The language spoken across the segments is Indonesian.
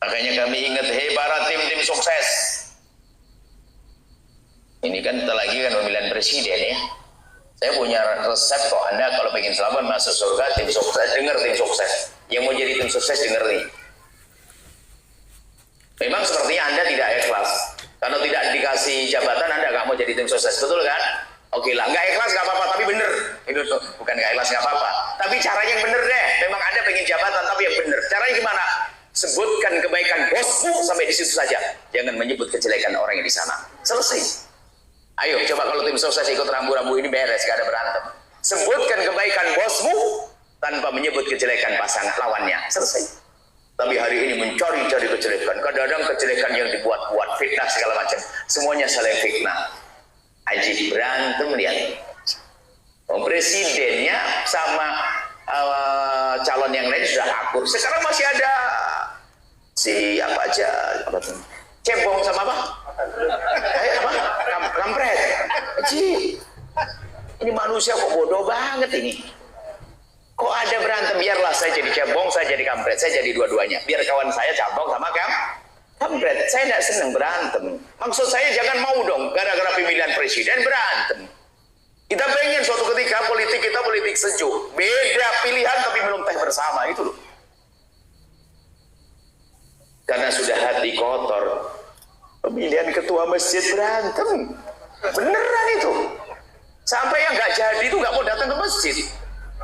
Makanya kami ingat, hei para tim-tim sukses. Ini kan kita lagi kan pemilihan presiden ya. Saya punya resep kok, Anda kalau pengen selamat masuk surga, tim sukses, dengar tim sukses. Yang mau jadi tim sukses dengar nih. Memang sepertinya Anda tidak ikhlas. Kalau tidak dikasih jabatan Anda nggak mau jadi tim sukses, betul kan? Oke lah, nggak ikhlas nggak apa-apa, tapi bener. Itu tuh, bukan nggak ikhlas nggak apa-apa. Tapi caranya yang bener deh. Memang Anda pengen jabatan tapi yang bener. Caranya gimana? Sebutkan kebaikan bosmu sampai di situ saja. Jangan menyebut kejelekan orang yang di sana. Selesai. Ayo coba kalau tim sukses ikut rambu-rambu ini beres, gak ada berantem. Sebutkan kebaikan bosmu tanpa menyebut kejelekan pasangan lawannya. Selesai. Tapi hari ini mencari-cari kejelekan. Kadang-kadang kejelekan yang dibuat-buat, fitnah segala macam. Semuanya saling fitnah. Aji berantem lihat. Presidennya sama calon yang lain sudah akur. Sekarang masih ada si apa aja, apa tuh? Cebong sama apa? Apa? Kampret. Ji, ini manusia kok bodoh banget ini. Kok ada berantem? Biarlah saya jadi cebong, saya jadi kampret, saya jadi dua-duanya. Biar kawan saya cabong sama kampret. Saya tidak senang berantem. Maksud saya jangan mau dong gara-gara pemilihan presiden berantem. Kita pengen suatu ketika politik kita politik sejuk. Beda pilihan tapi minum teh bersama itu loh. Karena sudah hati kotor. Pemilihan ketua masjid berantem. Beneran itu. Sampai yang nggak jadi itu nggak mau datang ke masjid.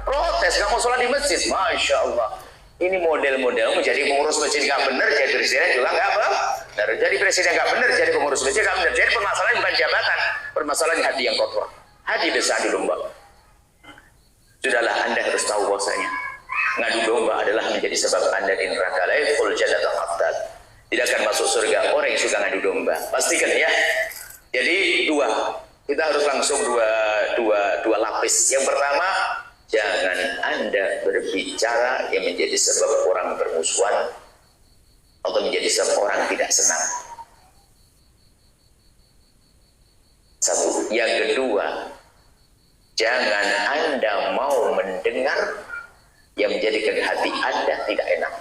Protes, nggak mau sholat di masjid. Masya Allah. Ini model-model menjadi pengurus masjid nggak bener, jadi presiden juga nggak bener. Jadi presiden nggak bener, jadi pengurus masjid nggak bener. Jadi permasalahan bukan jabatan, permasalahan hati yang kotor. Hati besar di domba. Sudahlah, Anda harus tahu bahwasanya ngadu domba adalah menjadi sebab Anda di neraka. Laiful jannata qattat. Tidak akan masuk surga orang yang suka ngadu domba. Pastikan ya. Jadi kita harus langsung dua lapis. Yang pertama, jangan Anda berbicara yang menjadi sebab orang bermusuhan atau menjadi sebab orang tidak senang. Satu. Yang kedua, jangan Anda mau mendengar yang menjadikan hati Anda tidak enak.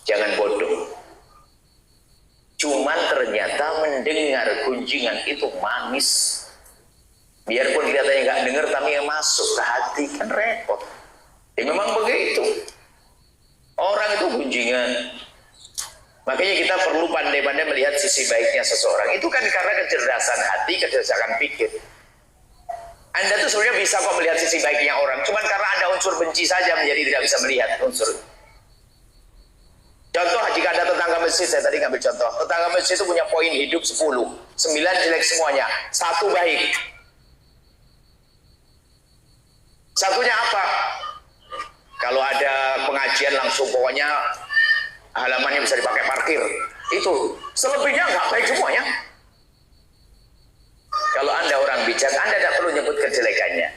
Jangan bodoh. Cuman ternyata mendengar kunjingan itu manis. Biarpun kelihatannya nggak dengar, tapi yang masuk ke hati kan repot. Ya memang begitu. Orang itu kunjingan. Makanya kita perlu pandai-pandai melihat sisi baiknya seseorang. Itu kan karena kecerdasan hati, kecerdasan pikir. Anda tuh sebenarnya bisa kok melihat sisi baiknya orang. Cuman karena ada unsur benci saja menjadi tidak bisa melihat unsur. Contoh, jika ada tetangga masjid, saya tadi ngambil contoh. Tetangga masjid itu punya poin hidup 10. 9 jelek semuanya. 1 baik. Satunya apa? Kalau ada pengajian langsung pokoknya halamannya bisa dipakai parkir. Itu. Selebihnya nggak baik semuanya. Kalau Anda orang bijak, Anda tidak perlu nyebut kejelekannya.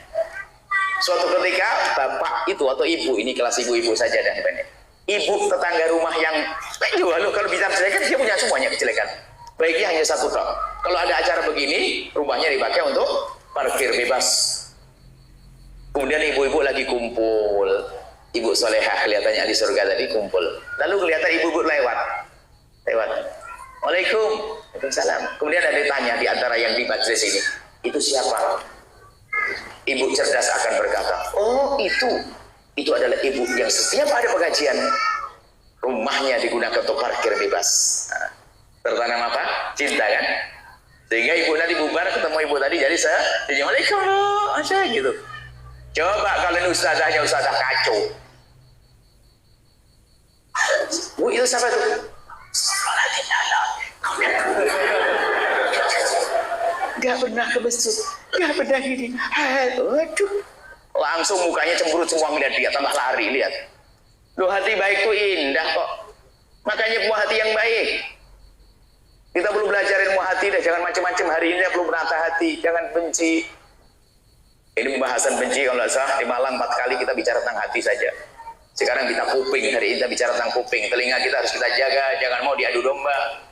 Suatu ketika bapak itu atau ibu, ini kelas ibu-ibu saja dah pendek. Ibu tetangga rumah yang kalau bicara kejelekan dia punya semuanya kejelekan. Baiknya hanya 1 tok. Kalau ada acara begini, rumahnya dipakai untuk parkir bebas. Kemudian ibu-ibu lagi kumpul. Ibu solehah kelihatannya di surga tadi kumpul. Lalu kelihatan ibu-ibu lewat. Waalaikumsalam. Waalaikumsalam. Kemudian ada ditanya di antara yang di majelis ini, itu siapa? Ibu cerdas akan berkata, oh itu adalah ibu yang setiap ada pengajian rumahnya digunakan untuk parkir bebas. Nah, tertanam apa? Cinta kan? Sehingga ibu nanti bubar ketemu ibu tadi jadi Waalaikumsalam gitu. Coba kalian ustazahnya ustazah kacau. Bu, itu siapa itu? Gak pernah ke masjid, gak pernah gini. Waduh, langsung mukanya cemberut semua melihat dia, tambah lari, lihat. Loh, hati baik itu indah kok. Makanya buah hati yang baik. Kita perlu belajar ilmu hati deh, jangan macam-macam hari ini perlu menata hati, jangan benci. Ini pembahasan benci kalau nggak salah di Malang 4 kali kita bicara tentang hati saja. Sekarang kita kuping, hari ini kita bicara tentang kuping. Telinga kita harus kita jaga, jangan mau diadu domba.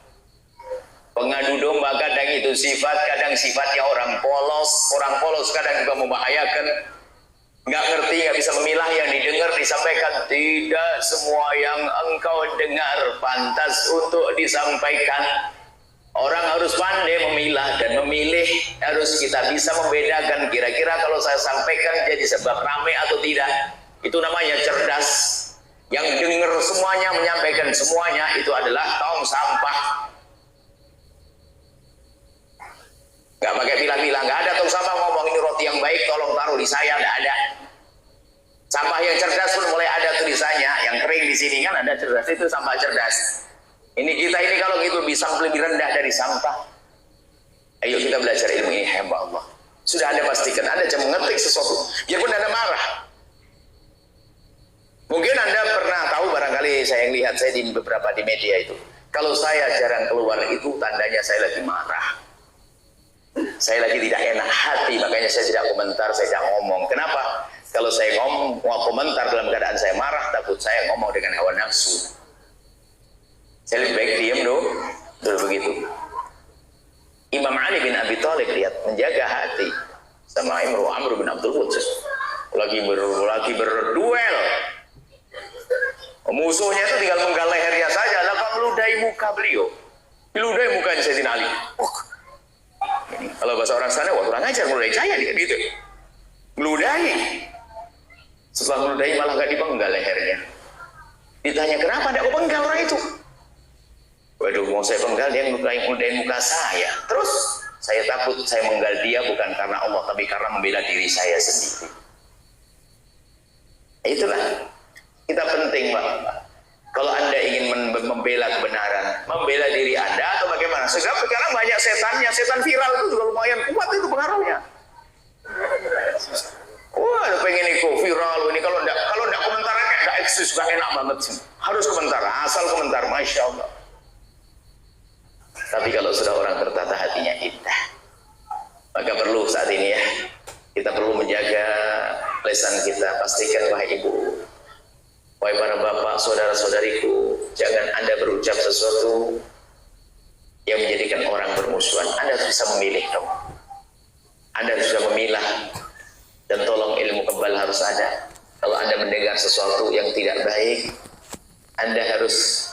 Pengadu domba kadang itu sifat, kadang sifatnya orang polos kadang juga membahayakan. nggak ngerti, nggak bisa memilah yang didengar disampaikan. Tidak semua yang engkau dengar pantas untuk disampaikan. Orang harus pandai memilah dan memilih. Harus kita bisa membedakan, kira-kira kalau saya sampaikan jadi sebab ramai atau tidak. Itu namanya cerdas. Yang dengar semuanya, menyampaikan semuanya, itu adalah tong sampah. Gak pakai bilang-bilang, gak ada tong sampah ngomong ini roti yang baik tolong taruh di saya, gak ada. Sampah yang cerdas pun mulai ada tulisannya. Yang kering di sini kan ada cerdas, itu sampah cerdas. Ini kita ini kalau gitu bisa lebih rendah dari sampah. Ayo kita belajar ilmu ini, hamba Allah. Sudah Anda pastikan, Anda jangan mengetik sesuatu, biarpun Anda marah. Mungkin Anda pernah tahu, barangkali saya yang lihat saya di beberapa di media itu. Kalau saya jarang keluar itu tandanya saya lagi marah. Saya lagi tidak enak hati, makanya saya tidak komentar, saya tidak ngomong. Kenapa? Kalau saya mau komentar dalam keadaan saya marah, takut saya ngomong dengan hawa nafsu. Saya lebih baik diam dong. Betul begitu. Imam Ali bin Abi Thalib lihat menjaga hati sama Amr bin Abdul Qudus. Lagi berduel. Musuhnya itu tinggal menggal lehernya saja, lalu meludahi muka beliau. Meludahi mukanya Sayyidina Ali. Kalau bahasa orang sana, wah kurang ajar meludahi saya gitu. Meludahi. Setelah meludahi malah gak dipenggal lehernya. Ditanya kenapa tidak kau penggal orang itu? Waduh, mau saya penggal dia meludahi muka saya. Terus saya takut saya menggal dia bukan karena Allah, tapi karena membela diri saya sendiri. Itulah kita penting, Pak. Kalau Anda ingin membela kebenaran, membela diri Anda atau bagaimana? Sekarang banyak setannya, setan viral itu juga lumayan kuat itu pengaruhnya. Wah, pengen ikut viral ini kalau enggak komentar enggak eksis, enggak enak banget sih. Harus komentar, asal komentar, masya Allah. Tapi kalau sudah orang tertata hatinya indah, maka perlu saat ini ya, kita perlu menjaga lisan kita. Pastikan wahai ibu, wahai para bapak, saudara-saudariku, jangan Anda berucap sesuatu yang menjadikan orang bermusuhan. Anda harus bisa memilih dong. Anda harus bisa memilah. Dan tolong ilmu kebal harus ada. Kalau Anda mendengar sesuatu yang tidak baik, Anda harus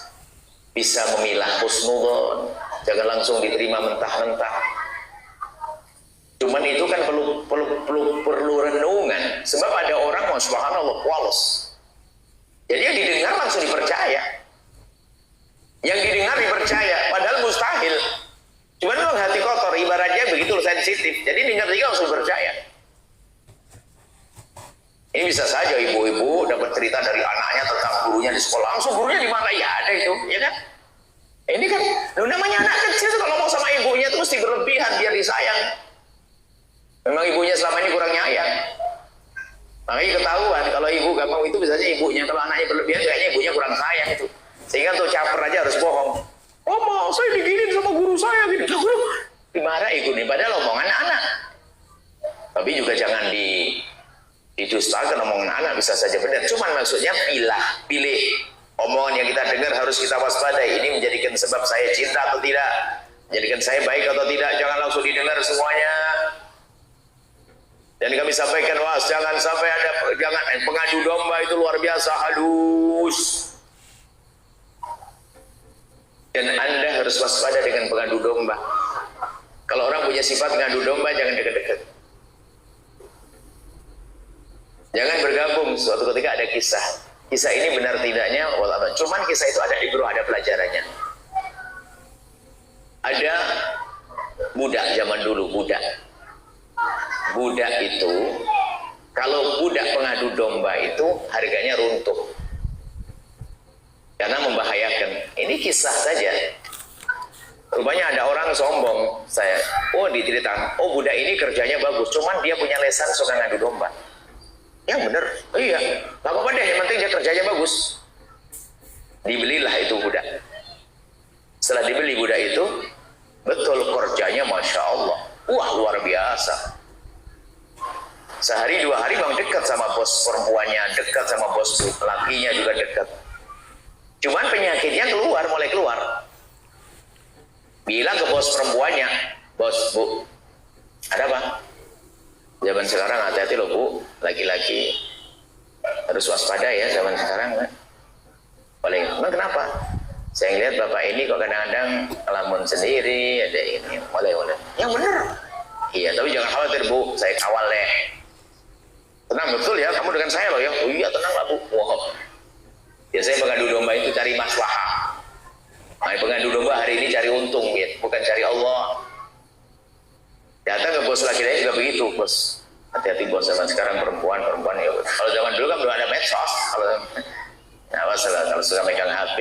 bisa memilah, husnudzon. Jangan langsung diterima mentah-mentah. Cuman itu kan perlu renungan. Sebab ada orang, subhanallah, polos. Jadi yang didengar langsung dipercaya. Yang didengar dipercaya, padahal mustahil. Cuman memang hati kotor, ibaratnya begitu sensitif. Jadi dengar juga langsung percaya. Ini bisa saja ibu-ibu dapat cerita dari anaknya tentang gurunya di sekolah. Langsung gurunya di mana? Ya ada itu, ya kan? Ini kan, namanya anak kecil tuh kalau mau sama ibunya itu mesti berlebihan biar disayang. Memang ibunya selama ini kurang nyayang. Makanya ketahuan kalau ibu gak mau itu bisa aja ibunya. Kalau anaknya berlebihan kayaknya ibunya kurang sayang itu. Sehingga tuh caper aja harus bohong. Oh mau saya diginin sama guru saya gini. Dimarahi ibu nih, padahal omongan anak. Tapi juga jangan didustakan omongan anak, bisa saja benar. Cuman maksudnya pilih. Omongan yang kita dengar harus kita waspadai. Ini menjadikan sebab saya cinta atau tidak, menjadikan saya baik atau tidak. Jangan langsung didengar semuanya. Dan kami sampaikan, jangan sampai ada pengadu domba itu luar biasa halus. Dan Anda harus waspada dengan pengadu domba. Kalau orang punya sifat pengadu domba, jangan dekat-dekat. Jangan bergabung. Suatu ketika ada kisah. Kisah ini benar tidaknya, cuman kisah itu ada ibrah, ada pelajarannya. Ada budak zaman dulu, budak itu, kalau budak pengadu domba itu harganya runtuh karena membahayakan. Ini kisah saja. Rupanya ada orang sombong, diceritakan, budak ini kerjanya bagus, cuman dia punya lesan suka ngadu domba. Yang bener, iya, gak apa-apa deh, yang penting dia kerjanya bagus. Dibelilah itu budak. Setelah dibeli budak itu, betul kerjanya masya Allah, wah luar biasa. Sehari dua hari bang dekat sama bos perempuannya, dekat sama bos lakinya juga dekat. Cuman penyakitnya mulai keluar. Bilang ke bos perempuannya, bos, bu, ada apa? Zaman sekarang hati-hati loh Bu, laki-laki harus waspada ya zaman sekarang kan. Paling, kenapa? Saya ngeliat bapak ini kok kadang-kadang ngelamun sendiri, ada ini, boleh. Yang benar. Iya, tapi jangan khawatir Bu, saya kawal deh. Tenang betul ya, kamu dengan saya loh ya. Oh iya tenang lah Bu. Wow. Biasanya pengadu domba itu cari maslahah. Nah, pengadu domba hari ini cari untung ya, bukan cari Allah. Datang ke bos laki-laki juga begitu, bos. Hati-hati bos, zaman sekarang perempuan ya. Kalau zaman dulu kan belum ada medsos. Kalau suka megang HP,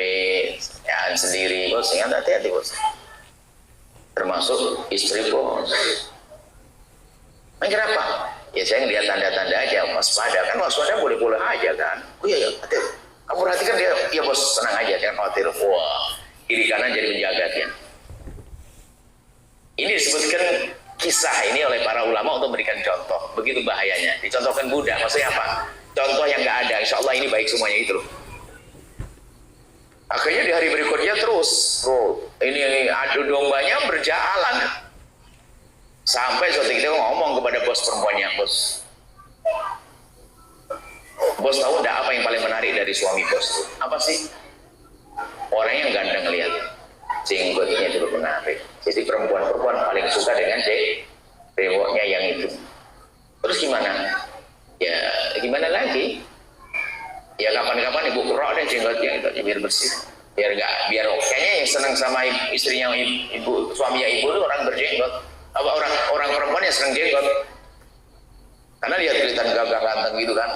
ya sendiri bos, ingat hati-hati bos. Termasuk istri bos. Mikir apa? Ya saya ngeliat tanda-tanda aja, waspada kan, waspada boleh-boleh aja kan. Oh iya, hati-hati. Kamu perhatikan dia, ya bos tenang aja, jangan khawatir. Wah, kiri kanan jadi penjaga dia. Ini disebutkan kisah ini oleh para ulama untuk memberikan contoh. Begitu bahayanya. Dicontohkan Buddha, maksudnya apa? Contoh yang nggak ada. Insya Allah ini baik semuanya itu loh. Akhirnya di hari berikutnya terus, ini adu dombanya berjalan. Sampai suatu ketika ngomong kepada bos perempuannya, bos tahu enggak apa yang paling menarik dari suami bos? Apa sih? Orang yang ganteng lihat, jenggotnya itu menarik. Jadi perempuan paling suka dengan ceweknya yang itu. Terus gimana? Ya gimana lagi? Ya kapan-kapan ibu kerok deh jenggotnya itu biar bersih. Biar kayaknya yang senang sama istrinya ibu, suaminya ibu itu orang berjenggot. Apa orang perempuan yang senang jenggot. Karena lihat kelihatan gagah-ganteng gitu kan.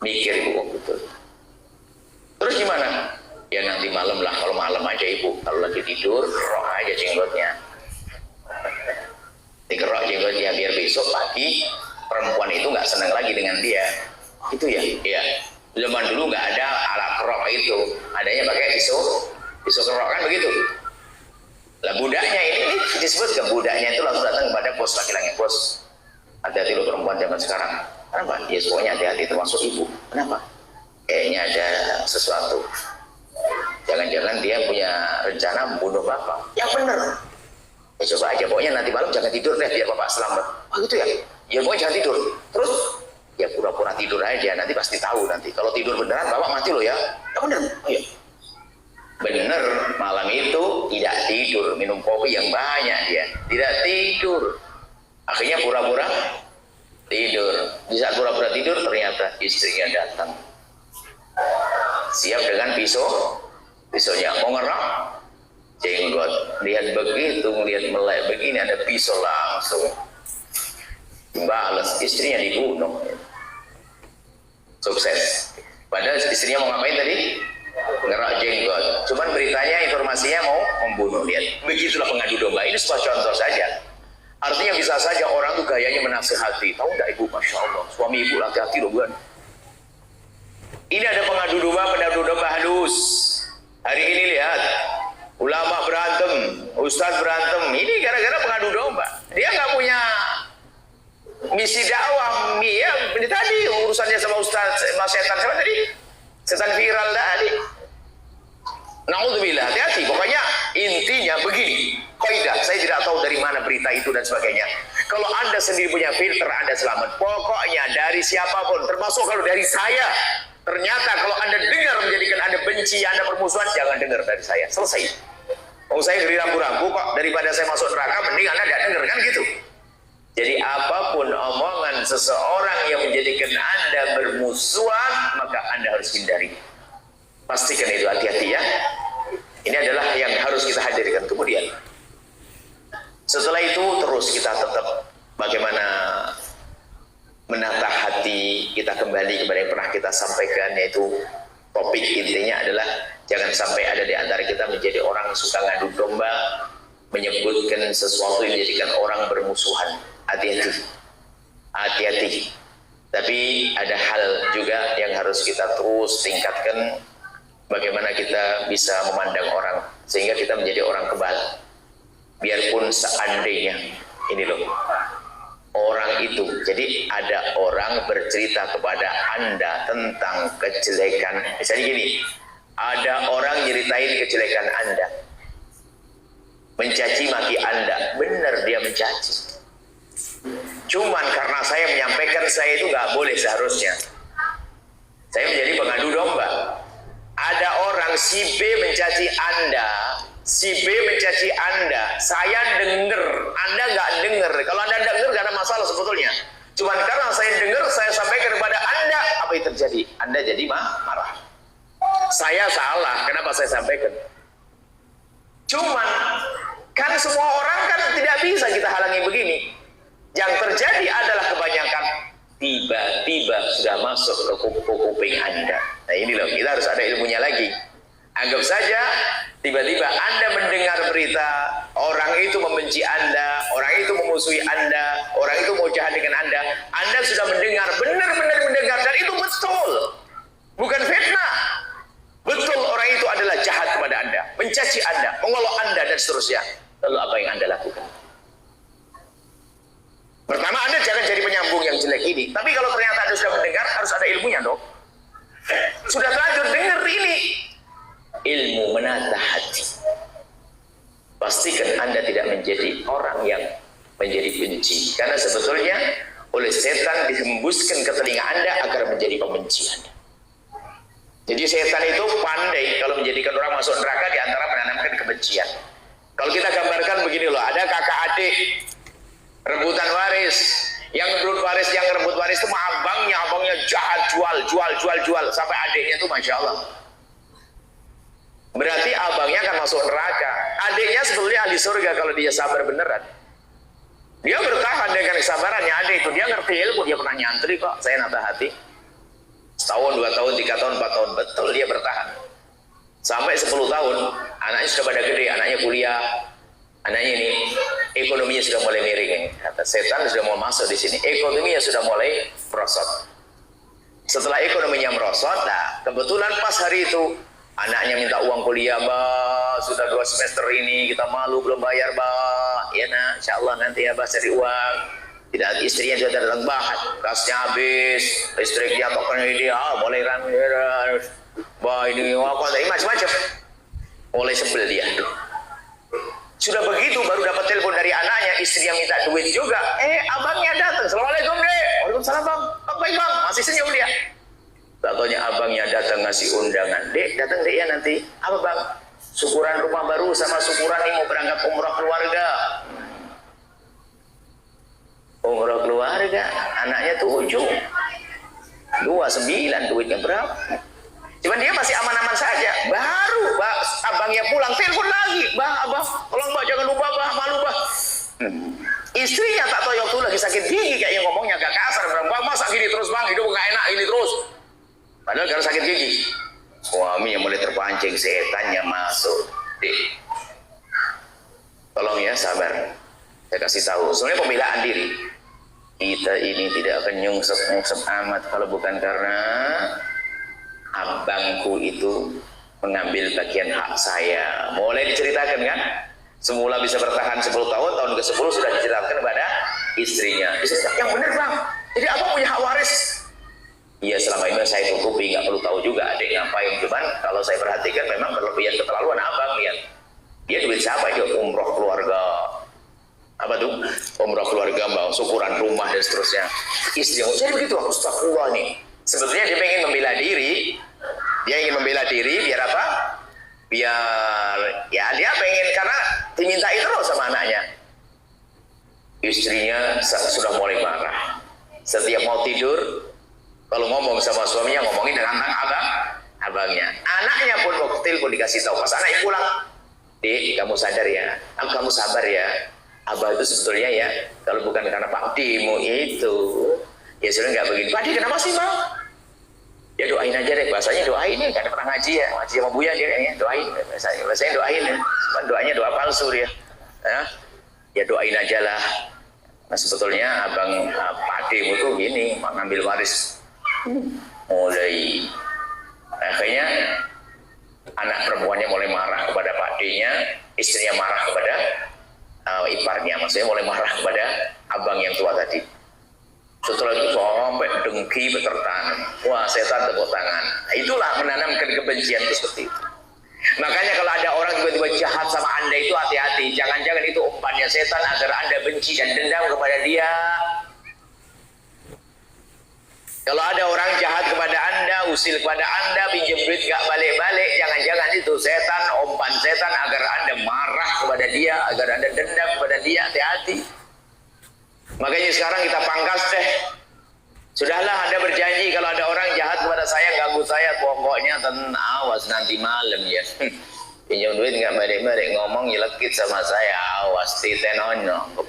Mikir ibu betul. Terus gimana? Ya nanti malam lah, kalau malam aja ibu, kalau lagi tidur kerok aja jenggotnya, dikerok jenggotnya biar besok pagi perempuan itu nggak senang lagi dengan dia. Itu ya, iya. Zaman dulu nggak ada alat kerok itu, adanya pakai pisau kerok kan begitu. Lah budaknya ini disebut ke budaknya itu langsung datang kepada bos laki-laki, bos hati-hati lo perempuan zaman sekarang. Kenapa? Ya pokoknya hati-hati termasuk ibu. Kenapa? Kayaknya ada sesuatu. Jangan-jangan dia punya rencana membunuh bapak. Yang benar. Ya coba aja, pokoknya nanti malam jangan tidur deh biar bapak selamat. Oh gitu ya? Ya pokoknya jangan tidur. Terus ya pura-pura tidur aja, nanti pasti tahu nanti. Kalau tidur beneran bapak mati loh ya. Ya bener. Oh iya. Bener, malam itu tidak tidur, minum kopi yang banyak dia. Tidak tidur. Akhirnya pura-pura tidur. Di saat pura-pura tidur ternyata istrinya datang. Siap dengan pisaunya mau ngerok jenggot, lihat begitu, lihat melek begini ada pisau langsung balas, istrinya dibunuh. Sukses. Padahal istrinya mau ngapain tadi? Ngerok jenggot. Cuman beritanya, informasinya mau membunuh. Lihat, begitulah pengadu domba. Ini sebuah contoh saja. Artinya bisa saja orang tuh gayanya menasihati. Tahu nggak ibu, masya Allah, suami ibu hati-hati loh bukan? Ini ada pengadu domba halus. Hari ini lihat, ulama berantem, ustadz berantem. Ini gara-gara pengadu domba. Dia nggak punya misi dakwah. Ya, ini tadi urusannya sama ustadz, sama setan siapa tadi? Setan viral tadi. Naudzubillah, hati-hati. Pokoknya intinya begini. Kaidah, saya tidak tahu dari mana berita itu dan sebagainya. Kalau Anda sendiri punya filter, Anda selamat. Pokoknya dari siapapun, termasuk kalau dari saya. Ternyata kalau Anda dengar menjadikan Anda benci, Anda permusuhan, jangan dengar dari saya. Selesai. Oh saya ngeri ragu-ragu kok, daripada saya masuk neraka, mending Anda tidak dengar, kan gitu. Jadi apapun omongan seseorang yang menjadikan Anda bermusuhan, maka Anda harus hindari. Pastikan itu, hati-hati ya. Ini adalah yang harus kita hadirkan. Kemudian setelah itu terus kita tetap bagaimana menatah hati kita kembali kepada yang pernah kita sampaikan, yaitu topik intinya adalah jangan sampai ada di antara kita menjadi orang suka ngadu domba, menyebutkan sesuatu yang menjadikan orang bermusuhan. Hati-hati, hati-hati. Tapi ada hal juga yang harus kita terus tingkatkan, bagaimana kita bisa memandang orang sehingga kita menjadi orang kebal. Biarpun seandainya ini loh, orang itu, jadi ada orang bercerita kepada Anda tentang kejelekan. Misalnya gini, ada orang nyeritain kejelekan Anda, mencaci maki Anda, benar dia mencaci. Cuman karena saya menyampaikan, saya itu nggak boleh seharusnya. Saya menjadi pengadu domba. Ada orang si B mencaci Anda, si B mencaci Anda, saya dengar, Anda nggak dengar. Kalau Anda dengar nggak ada masalah sebetulnya. Cuman karena saya dengar, saya sampaikan kepada Anda, apa yang terjadi? Anda jadi marah. Saya salah, kenapa saya sampaikan? Cuman kan semua orang kan tidak bisa kita halangi begini. Yang terjadi adalah kebanyakan tiba-tiba sudah masuk ke kuping Anda. Nah ini loh, kita harus ada ilmunya lagi. Anggap saja tiba-tiba Anda mendengar berita orang itu membenci Anda, orang itu memusuhi Anda, orang itu mau jahat dengan Anda. Anda sudah mendengar, benar-benar mendengar, dan itu betul, bukan fitnah. Betul, orang itu adalah jahat kepada Anda, mencaci Anda, mengolok Anda, dan seterusnya. Lalu apa yang Anda lakukan? Pertama, Anda jangan jadi penyambung yang jelek ini. Tapi kalau ternyata Anda sudah mendengar, harus ada ilmunya dong. Sudah terlanjur dengar ini. Ilmu menata hati. Pastikan Anda tidak menjadi orang yang menjadi benci. Karena sebetulnya oleh setan dihembuskan ke telinga Anda agar menjadi pembenci Anda. Jadi setan itu pandai kalau menjadikan orang masuk neraka di antara menanamkan kebencian. Kalau kita gambarkan begini loh, ada kakak adik rebutan waris. Yang rebut waris itu abangnya jahat, jual sampai adiknya itu masya Allah. Berarti abangnya akan masuk neraka. Adiknya sebetulnya ahli surga kalau dia sabar beneran. Dia bertahan dengan kesabarannya. Adik itu dia ngerti ilmu, dia pernah nyantri kok. Saya nata hati. Setahun, 2 tahun, 3 tahun, 4 tahun, betul dia bertahan. Sampai 10 tahun, anaknya sudah pada gede, anaknya kuliah. Anaknya ini ekonominya sudah mulai miring ini. Kata setan sudah mau masuk di sini. Ekonominya sudah mulai merosot. Setelah ekonominya merosot, nah kebetulan pas hari itu anaknya minta uang kuliah, Mbak. Sudah 2 semester ini kita malu belum bayar, Mbak. Ya nak, insya Allah nanti ya Mbak cari uang. Tidak, istrinya sudah datang, Mbak. Kasnya habis, listriknya tokonya ini, mulai Mbak ini apa? Macam-macam. Mulai sebel dia. Sudah begitu baru dapat telepon dari anaknya, istri yang minta duit juga. Abangnya datang. Assalamualaikum, Dek. Waalaikumsalam, Bang. Baik, Bang. Masih senyum dia. Katanya abangnya datang ngasih undangan. Dek, datang Dek ya nanti. Apa Bang? Syukuran rumah baru sama syukuran ini mau berangkat umrah keluarga. Umrah keluarga, anaknya 7. 29, duitnya berapa? Cuman dia masih aman-aman saja. Baru abangnya pulang, telepon lagi. Abang, tolong Mbak jangan lupa malu Istrinya tak tahu waktu lagi sakit gigi kayaknya ngomongnya agak kasar. Bang, masa gini terus Bang, hidup nggak enak ini terus. Padahal karena sakit gigi. Suaminya mulai terpancing, setannya masuk. Tolong ya sabar. Saya kasih tahu, sebenarnya pembelaan diri. Kita ini tidak akan nyungsep amat kalau bukan karena abangku itu mengambil bagian hak saya. Mulai diceritakan kan? Semula bisa bertahan 10 tahun, tahun ke-10 sudah diceritakan kepada istrinya. Yang benar Bang, jadi abang punya hak waris. Iya selama ini saya tutupi, nggak perlu tahu juga adik ngapain. Cuman kalau saya perhatikan memang berlebihan keterlaluan abang lihat. Dia duit siapa? Dia umroh keluarga. Apa tuh? Umroh keluarga, Bang, syukuran rumah dan seterusnya. Istrinya, jadi begitu, astagfirullah nih. Sebetulnya dia ingin membela diri. Dia ingin membela diri biar apa? Biar ya dia pengen karena dimintai terus sama anaknya. Istrinya sudah mulai marah. Setiap mau tidur, kalau ngomong sama suaminya ngomongin dengan abangnya. Anaknya pun waktu telepon dikasih tahu pas anaknya pulang, Dik, kamu sadar ya, kamu sabar ya. Abah itu sebetulnya ya, kalau bukan karena Pak Dimu itu, ya sudah nggak begini. Pak Di kenapa sih Bang? Ya doain aja deh, bahasanya doain ya, karena pernah ngaji ya, ngaji sama Buya dia kayaknya doain, bahasanya doain ya, cuman doanya doa palsu dia, ya doain aja lah. Nah sebetulnya abang Pak Dimu tuh gini, mau ngambil waris, mulai akhirnya anak perempuannya mulai marah kepada Pak D-nya, istrinya marah kepada iparnya, maksudnya mulai marah kepada abang yang tua tadi. Setelah itu sampai dengki bertertanam. Wah, setan tepuk tangan. Nah, itulah menanamkan kebencian itu seperti itu. Makanya kalau ada orang tiba-tiba jahat sama Anda itu hati-hati. Jangan-jangan itu umpannya setan agar Anda benci dan dendam kepada dia. Kalau ada orang jahat kepada Anda, usil kepada Anda, pinjam duit gak balik-balik, jangan-jangan itu setan, umpan setan agar Anda marah kepada dia, agar Anda dendam kepada dia. Hati-hati. Makanya sekarang kita pangkas deh. Sudahlah, Anda berjanji kalau ada orang jahat kepada saya, ganggu saya, pokoknya awas nanti malam ya. Pinjam duit gak balik-balik, ngomong nyelekit sama saya, awas titenono.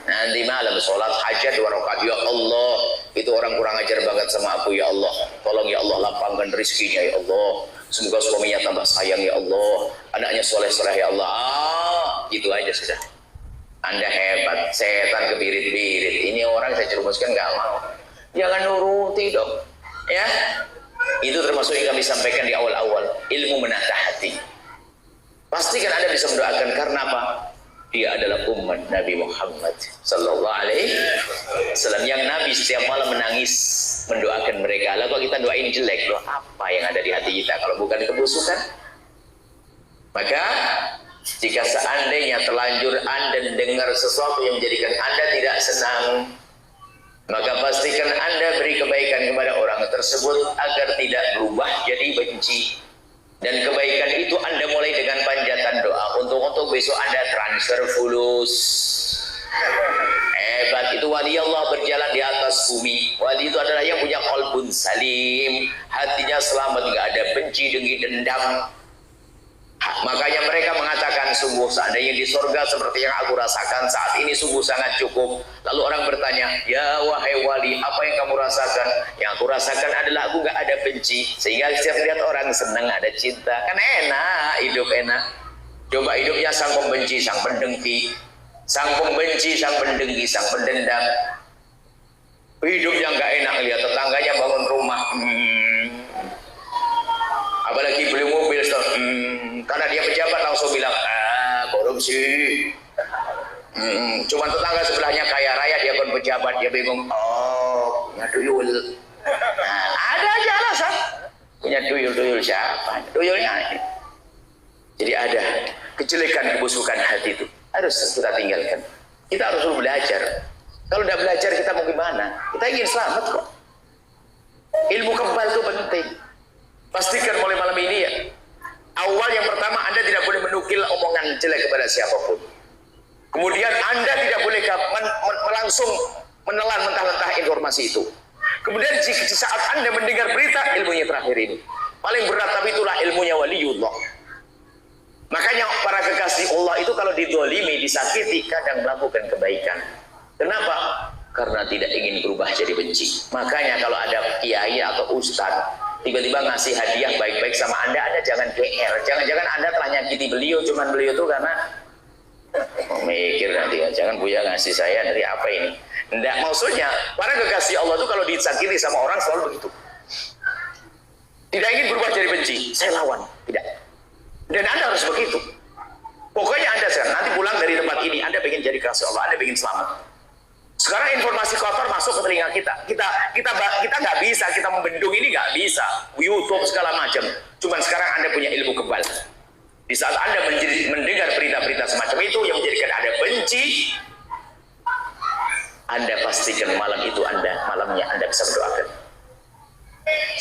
Nanti malam sholat hajat 2 rakaat, ya Allah, itu orang kurang ajar banget sama aku, ya Allah, tolong ya Allah lapangkan rezekinya ya Allah, semoga suaminya tambah sayang ya Allah, anaknya soleh-soleh ya Allah. Itu aja sudah. Anda hebat, setan kebirit-birit. Ini orang saya cerumuskan nggak mau. Jangan nuruti dong, ya. Itu termasuk yang kami sampaikan di awal-awal, ilmu menatah hati. Pastikan Anda bisa mendoakan, karena apa? Dia adalah umat Nabi Muhammad sallallahu alaihi wasallam, yang Nabi setiap malam menangis mendoakan mereka. Lah kok kita doain jelek, loh apa yang ada di hati kita kalau bukan kebusukan? Maka jika seandainya terlanjur Anda dengar sesuatu yang menjadikan Anda tidak senang, maka pastikan Anda beri kebaikan kepada orang tersebut agar tidak berubah jadi benci. Dan kebaikan itu Anda mulai dengan panjatan doa untuk besok Anda transfer fulus. Hebat itu wali Allah berjalan di atas bumi. Wali itu adalah yang punya qalbun salim, hatinya selamat, nggak ada benci, dengki, dendam. Makanya mereka mengatakan, sungguh seandainya di surga seperti yang aku rasakan saat ini sungguh sangat cukup. Lalu orang bertanya, ya wahai wali, apa yang kamu rasakan? Yang aku rasakan adalah aku gak ada benci, sehingga setiap lihat orang senang, ada cinta. Kan enak, hidup enak. Coba hidupnya sang pembenci, sang pendengki, sang pembenci, sang pendengki, sang pendendam. Hidup yang gak enak, lihat tetangganya bangun rumah, apalagi beli mobil, karena dia pejabat langsung bilang, korupsi. Cuman tetangga sebelahnya kaya raya, dia kan pejabat, dia bingung, punya tuyul. Ada aja alasan, punya tuyul siapa? Tuyulnya. Jadi ada kejelekan, kebusukan hati itu harus kita tinggalkan. Kita harus belajar. Kalau tidak belajar kita mau gimana? Kita ingin selamat kok. Ilmu kebal itu penting. Pastikan mulai malam ini ya. Awal yang pertama, Anda tidak boleh menukil omongan jelek kepada siapapun. Kemudian Anda tidak boleh langsung menelan mentah-mentah informasi itu. Kemudian jika saat Anda mendengar berita, ilmunya terakhir ini. Paling berat, tapi itulah ilmunya waliullah. Makanya para kekasih Allah itu kalau didolimi, disakiti, kadang melakukan kebaikan. Kenapa? Karena tidak ingin berubah jadi benci. Makanya kalau ada kiai atau ustadz tiba-tiba ngasih hadiah baik-baik sama Anda jangan GR. Jangan-jangan Anda telah nyakiti beliau, cuman beliau itu karena mikir nanti ya, jangan Buya ngasih saya dari apa ini. Enggak, maksudnya para kekasih Allah itu kalau disakiti sama orang selalu begitu. Tidak ingin berubah jadi benci, saya lawan, tidak. Dan Anda harus begitu. Pokoknya Anda sekarang nanti pulang dari tempat ini, Anda ingin jadi kasih Allah, Anda ingin selamat. Sekarang informasi kotor masuk ke telinga kita. Kita nggak bisa, kita membendung ini nggak bisa. YouTube segala macam. Cuman sekarang Anda punya ilmu kebal. Di saat Anda mendengar berita-berita semacam itu yang menjadikan Anda benci, Anda pastikan malamnya Anda bisa berdoakan.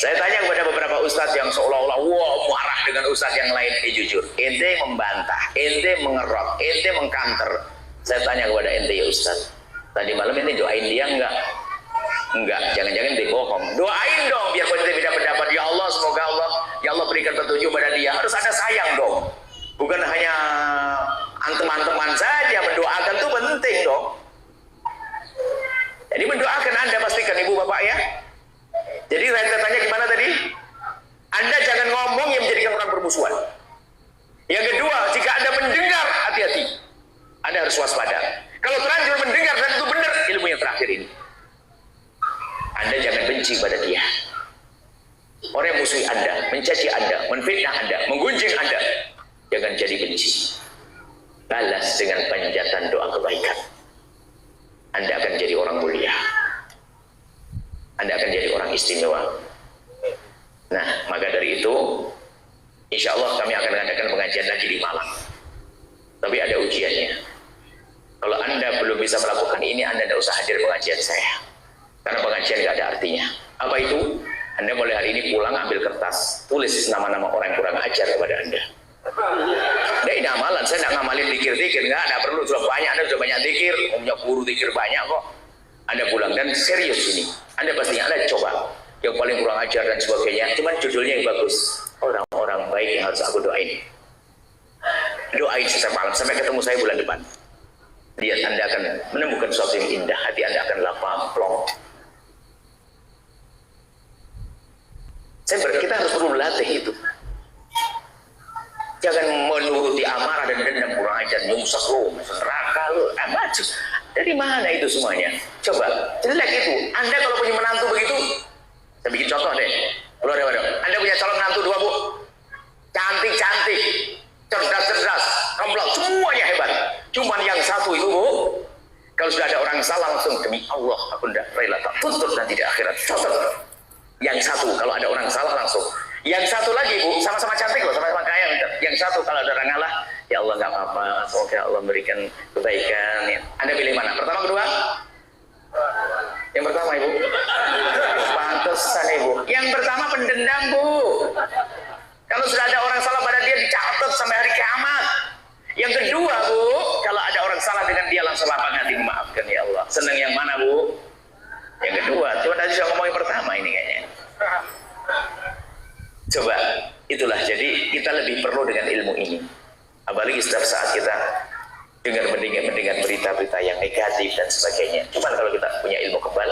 Saya tanya kepada beberapa ustadz yang seolah-olah marah dengan ustadz yang lain. Jujur, ente membantah, ente mengerot, ente mengkanter. Saya tanya kepada ente, ya ustadz, tadi malam ini doain dia enggak? Enggak, jangan-jangan dia bohong. Doain dong, biar kita beda pendapat. Ya Allah, semoga ya Allah berikan petunjuk pada dia. Harus ada sayang dong. Bukan hanya teman-teman saja, mendoakan itu penting dong. Jadi mendoakan Anda pastikan ibu bapak ya. Jadi saya tanya gimana tadi? Anda jangan ngomong yang menjadikan orang bermusuhan. Yang kedua, jika Anda mendengar, hati-hati. Anda harus waspada. Kalau terlanjur mendengar dan itu benar, ilmu yang terakhir ini. Anda jangan benci pada dia. Orang yang musuhi Anda, mencaci Anda, menfitnah Anda, menggunjing Anda, jangan jadi benci. Balas dengan panjatan doa kebaikan. Anda akan jadi orang mulia. Anda akan jadi orang istimewa. Nah, maka dari itu, insya Allah kami akan mengadakan pengajian lagi di Malang. Tapi ada ujiannya. Kalau Anda belum bisa melakukan ini, Anda tidak usah hadir pengajian saya. Karena pengajian nggak ada artinya. Apa itu? Anda mulai hari ini pulang ambil kertas, tulis nama-nama orang yang kurang ajar kepada Anda. Nah, ini amalan, saya nggak ngamalin dikir-dikir, nggak perlu, sudah banyak, Anda sudah banyak dikir, punya guru dikir banyak kok. Anda pulang dan serius ini, Anda pastinya Anda coba yang paling kurang ajar dan sebagainya, cuman judulnya yang bagus, orang-orang baik yang harus aku doain. Doain setiap malam sampai ketemu saya bulan depan. Lihat, Anda akan menemukan sesuatu yang indah, hati Anda akan lapang, plong. Kita harus perlu melatih itu. Jangan menuruti amarah dan dendam, kurang ajar, nyungsek lo, neraka lo, maju. Dari mana itu semuanya? Coba, jelek itu. Anda kalau punya menantu begitu, saya bikin contoh deh. Anda punya calon menantu 2, Bu. Cantik-cantik, cerdas-cerdas, komplot, semuanya hebat. Cuman yang satu itu, Bu, kalau sudah ada orang salah langsung, demi Allah, aku tidak rela tak tuntut nanti di akhirat. Contoh. Yang satu, kalau ada orang salah langsung. Yang satu lagi, Bu, sama-sama cantik loh, sama-sama kaya. Yang satu, kalau ada orang ngalah, ya Allah nggak apa-apa, semoga Allah memberikan kebaikan. Ya. Anda pilih mana? Pertama, kedua? Yang pertama, Ibu. Pantesan, Ibu. Yang pertama pendendam, Bu. Kalau sudah ada orang salah pada dia, dicatat sampai hari kiamat. Yang kedua, Bu, kalau ada orang salah dengan dia, langsung lapang hati memaafkan, ya Allah. Senang yang mana, Bu? Yang kedua, cuma tadi saya ngomong yang pertama ini kayaknya. Coba, itulah, jadi kita lebih perlu dengan ilmu ini. Apalagi setiap saat kita mendengar berita-berita yang negatif dan sebagainya. Cuma kalau kita punya ilmu kebal,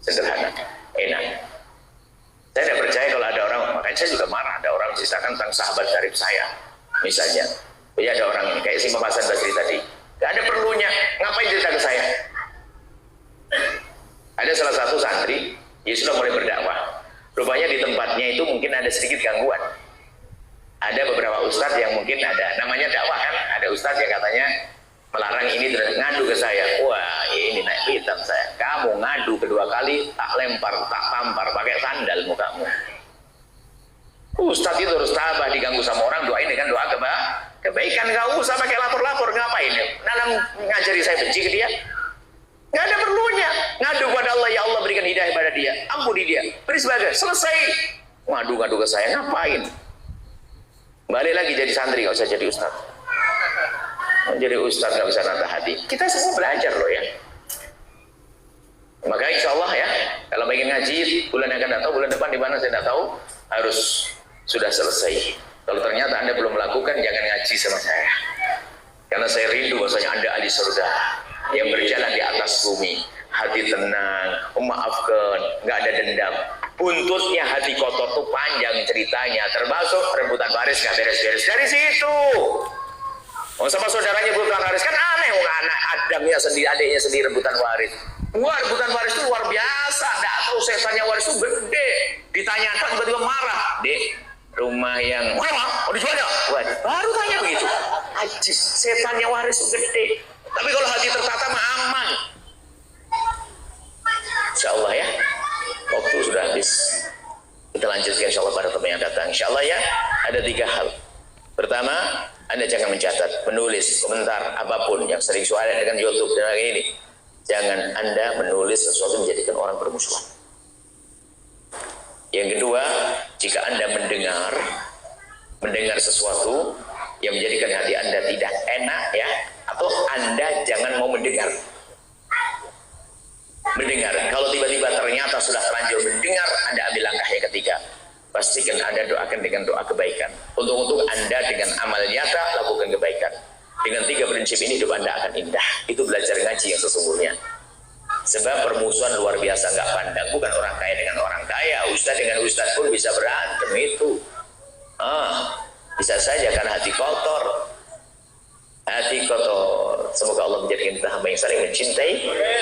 sederhana, enak. Saya tidak percaya kalau ada orang, makanya saya juga marah, ada orang ceritakan tentang sahabat karib saya, misalnya. Ya ada orang kayak si Mama Hasan Basri tadi, gak ada perlunya, ngapain cerita ke saya? Ada salah satu santri, dia sudah mulai berdakwah. Rupanya di tempatnya itu mungkin ada sedikit gangguan. Ada beberapa ustadz yang mungkin ada, namanya dakwah kan, ada ustadz yang katanya melarang ini, terus ngadu ke saya. Wah, ini naik pitam saya. Kamu ngadu kedua kali, tak lempar, tak tampar, pakai sandal mukamu. Ustadz itu harus tabah, diganggu sama orang, doain dengan doa kebaikan. Gak usah pakai lapor-lapor, ngapain? Nanam ngajari saya benci ke dia. Nggak ada perlunya. Ngadu pada Allah, ya Allah berikan hidayah pada dia, ampuni dia, beri sebagai selesai. Ngadu-ngadu ke saya, ngapain? Balik lagi jadi santri, nggak usah jadi ustaz. Jadi ustaz nggak bisa nata hati. Kita semua belajar loh ya. Maka insya Allah ya, kalau ingin ngaji bulan yang akan datang, bulan depan di mana saya tidak tahu, harus sudah selesai. Kalau ternyata Anda belum melakukan, jangan ngaji sama saya. Karena saya rindu bahwasanya Anda ahli surga yang berjalan di atas bumi, hati tenang, memaafkan, nggak ada dendam. Buntutnya hati kotor tuh panjang ceritanya, termasuk rebutan waris nggak beres-beres dari situ. Oh, sama saudaranya rebutan waris kan aneh, anak Adamnya sendiri, adiknya sendiri rebutan waris. Wah, rebutan waris itu luar biasa, nggak tahu setannya waris itu gede. Ditanyakan tiba-tiba marah, Dek, rumah yang mana mau dijual ya? Baru tanya begitu. Ajis, setannya waris itu gede. Tapi kalau hati tertata mah aman. Insya Allah ya. Waktu sudah habis. Kita lanjutkan insya Allah pada teman yang datang. Insya Allah ya. Ada 3 hal. Pertama, Anda jangan mencatat, menulis, komentar apapun yang sering soal dengan YouTube dan ini. Jangan Anda menulis sesuatu menjadikan orang bermusuhan. Yang kedua, jika Anda mendengar sesuatu yang menjadikan hati Anda tidak enak ya, atau Anda jangan mau mendengar. Kalau tiba-tiba ternyata sudah terlanjur mendengar, Anda ambil langkah yang ketiga. Pastikan Anda doakan dengan doa kebaikan. Untuk Anda dengan amal nyata lakukan kebaikan. Dengan 3 prinsip ini hidup Anda akan indah. Itu belajar ngaji yang sesungguhnya. Sebab permusuhan luar biasa nggak pandang. Bukan orang kaya dengan orang kaya, ustadz dengan ustadz pun bisa berantem itu. Bisa saja karena hati kotor. Hati kotor. Semoga Allah menjadikan kita hamba yang saling mencintai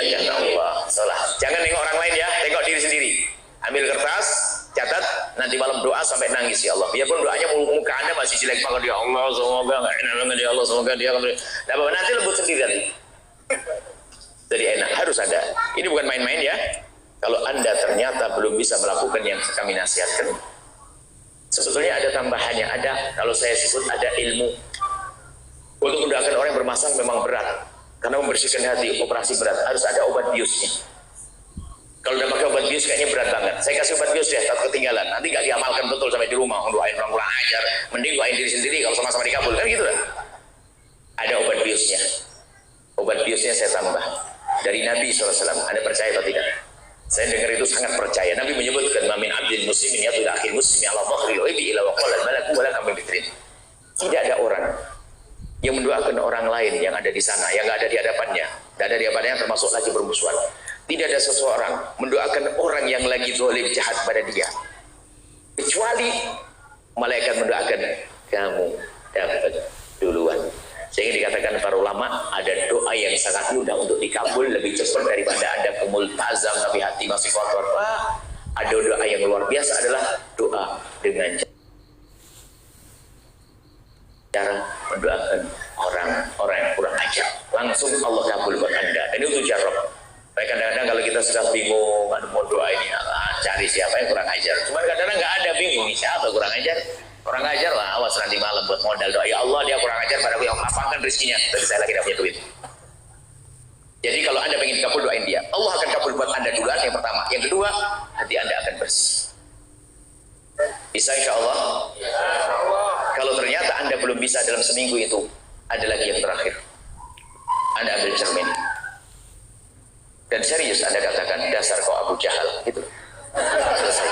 dan Allah salah. Jangan nengok orang lain ya, tengok diri sendiri. Ambil kertas, catat, nanti malam doa sampai nangis ya Allah. Biarpun doanya muka Anda masih jelek banget ya Allah, semoga nggak enak banget ya Allah, semoga dia nanti lembut sendiri nanti. Jadi enak, harus ada. Ini bukan main-main ya. Kalau Anda ternyata belum bisa melakukan yang kami nasihatkan, sebetulnya ada tambahannya. Ada, kalau saya sebut ada ilmu. Untuk mendoakan orang yang bermasalah memang berat, karena membersihkan hati operasi berat, harus ada obat biusnya. Kalau udah pakai obat bius kayaknya berat banget. Saya kasih obat bius ya, takut ketinggalan. Nanti gak diamalkan betul sampai di rumah. Doain orang kurang ajar. Mending doain diri sendiri kalau sama-sama dikabul. Kan gitu lah. Ada obat biusnya. Obat biusnya saya tambah. Dari Nabi SAW. Anda percaya atau tidak? Saya dengar itu sangat percaya. Nabi menyebutkan, "Mamin abdin muslimin yadul akhir muslimi ala dhahril ghaibi ila waqala malaku wala kami bitrin." Tidak ada orang yang mendoakan orang lain yang ada di sana, yang nggak ada di hadapannya. Tidak ada di hadapannya termasuk lagi bermusuhan. Tidak ada seseorang mendoakan orang yang lagi zalim jahat pada dia, kecuali malaikat mendoakan kamu dapat duluan. Sehingga dikatakan para ulama, ada doa yang sangat mudah untuk dikabul lebih cepat daripada Anda kumultazam tapi hati masih kotor. Ada doa yang luar biasa adalah doa dengan cara mendoakan orang yang kurang ajar. Langsung Allah kabul buat Anda. Dan itu jarang. Kadang-kadang kalau kita sudah bingung, mau doa ini, cari siapa yang kurang ajar. Cuma kadang-kadang nggak ada, bingung, siapa kurang ajar? Kurang ajar lah, awas nanti malam buat modal doa. Ya Allah, dia kurang ajar pada aku yang lapangkan rezekinya. Tapi saya lagi tidak punya duit. Jadi kalau Anda pengen kabul, doain dia. Allah akan kabul buat Anda duluan yang pertama. Yang kedua, hati Anda akan bersih. Bisa insya Allah? Kalau ternyata Anda belum bisa dalam seminggu itu, ada lagi yang terakhir. Anda ambil cermin. Dan serius Anda katakan, dasar kau Abu Jahal. Gitu. Selesai.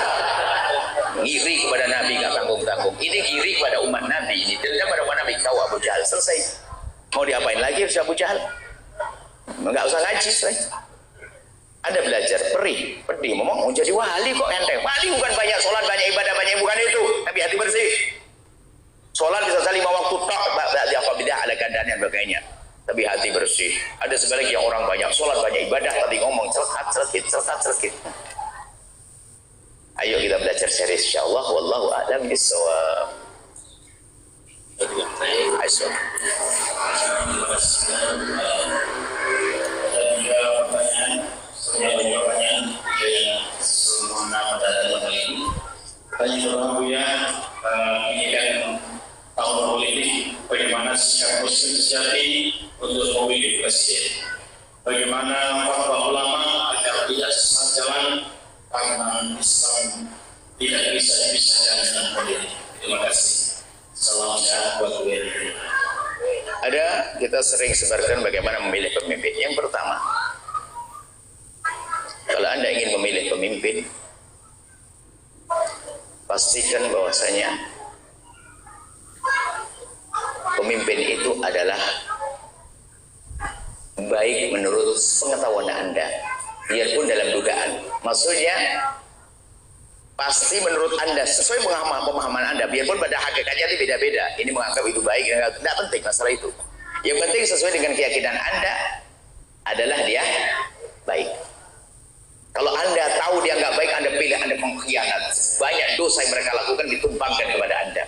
Ngiri kepada Nabi, gak tanggung-tanggung. Ini ngiri kepada umat Nabi. Ini dendam pada umat Nabi. Kau Abu Jahal. Selesai. Mau diapain lagi harus Abu Jahal? Nggak usah ngaji. Selesai. Anda belajar, pedih, mau jadi wali kok enteng. Wali bukan banyak sholat, banyak ibadah, banyak bukan itu. Tapi hati bersih. Sholat bisa 5 waktu tak, bidah ada keadaan dan sebagainya. Tapi hati bersih. Ada sebaliknya orang banyak sholat, banyak ibadah, tapi ngomong celkat. Ayo kita belajar serius insyaallah. Wallahu a'lam bishawab. Ini kan tahun politik, bagaimana sikap Muslim sejati untuk memilih presiden, bagaimana fatwa ulama agar tidak sesat jalan karena Islam tidak bisa dipisahkan dengan politik. Terima kasih. Salam sehat buat kalian. Ada, kita sering sebarkan bagaimana memilih pemimpin. Yang pertama, kalau Anda ingin memilih pemimpin, pastikan bahwasanya pemimpin itu adalah baik menurut pengetahuan Anda, biarpun dalam dugaan. Maksudnya pasti menurut Anda sesuai pemahaman Anda, biarpun pada hakikatnya itu beda-beda. Ini menganggap itu baik, tidak penting masalah itu. Yang penting sesuai dengan keyakinan Anda adalah dia baik. Kalau Anda tahu dia nggak baik, Anda pilih, Anda pengkhianat. Banyak dosa yang mereka lakukan ditumpangkan kepada Anda.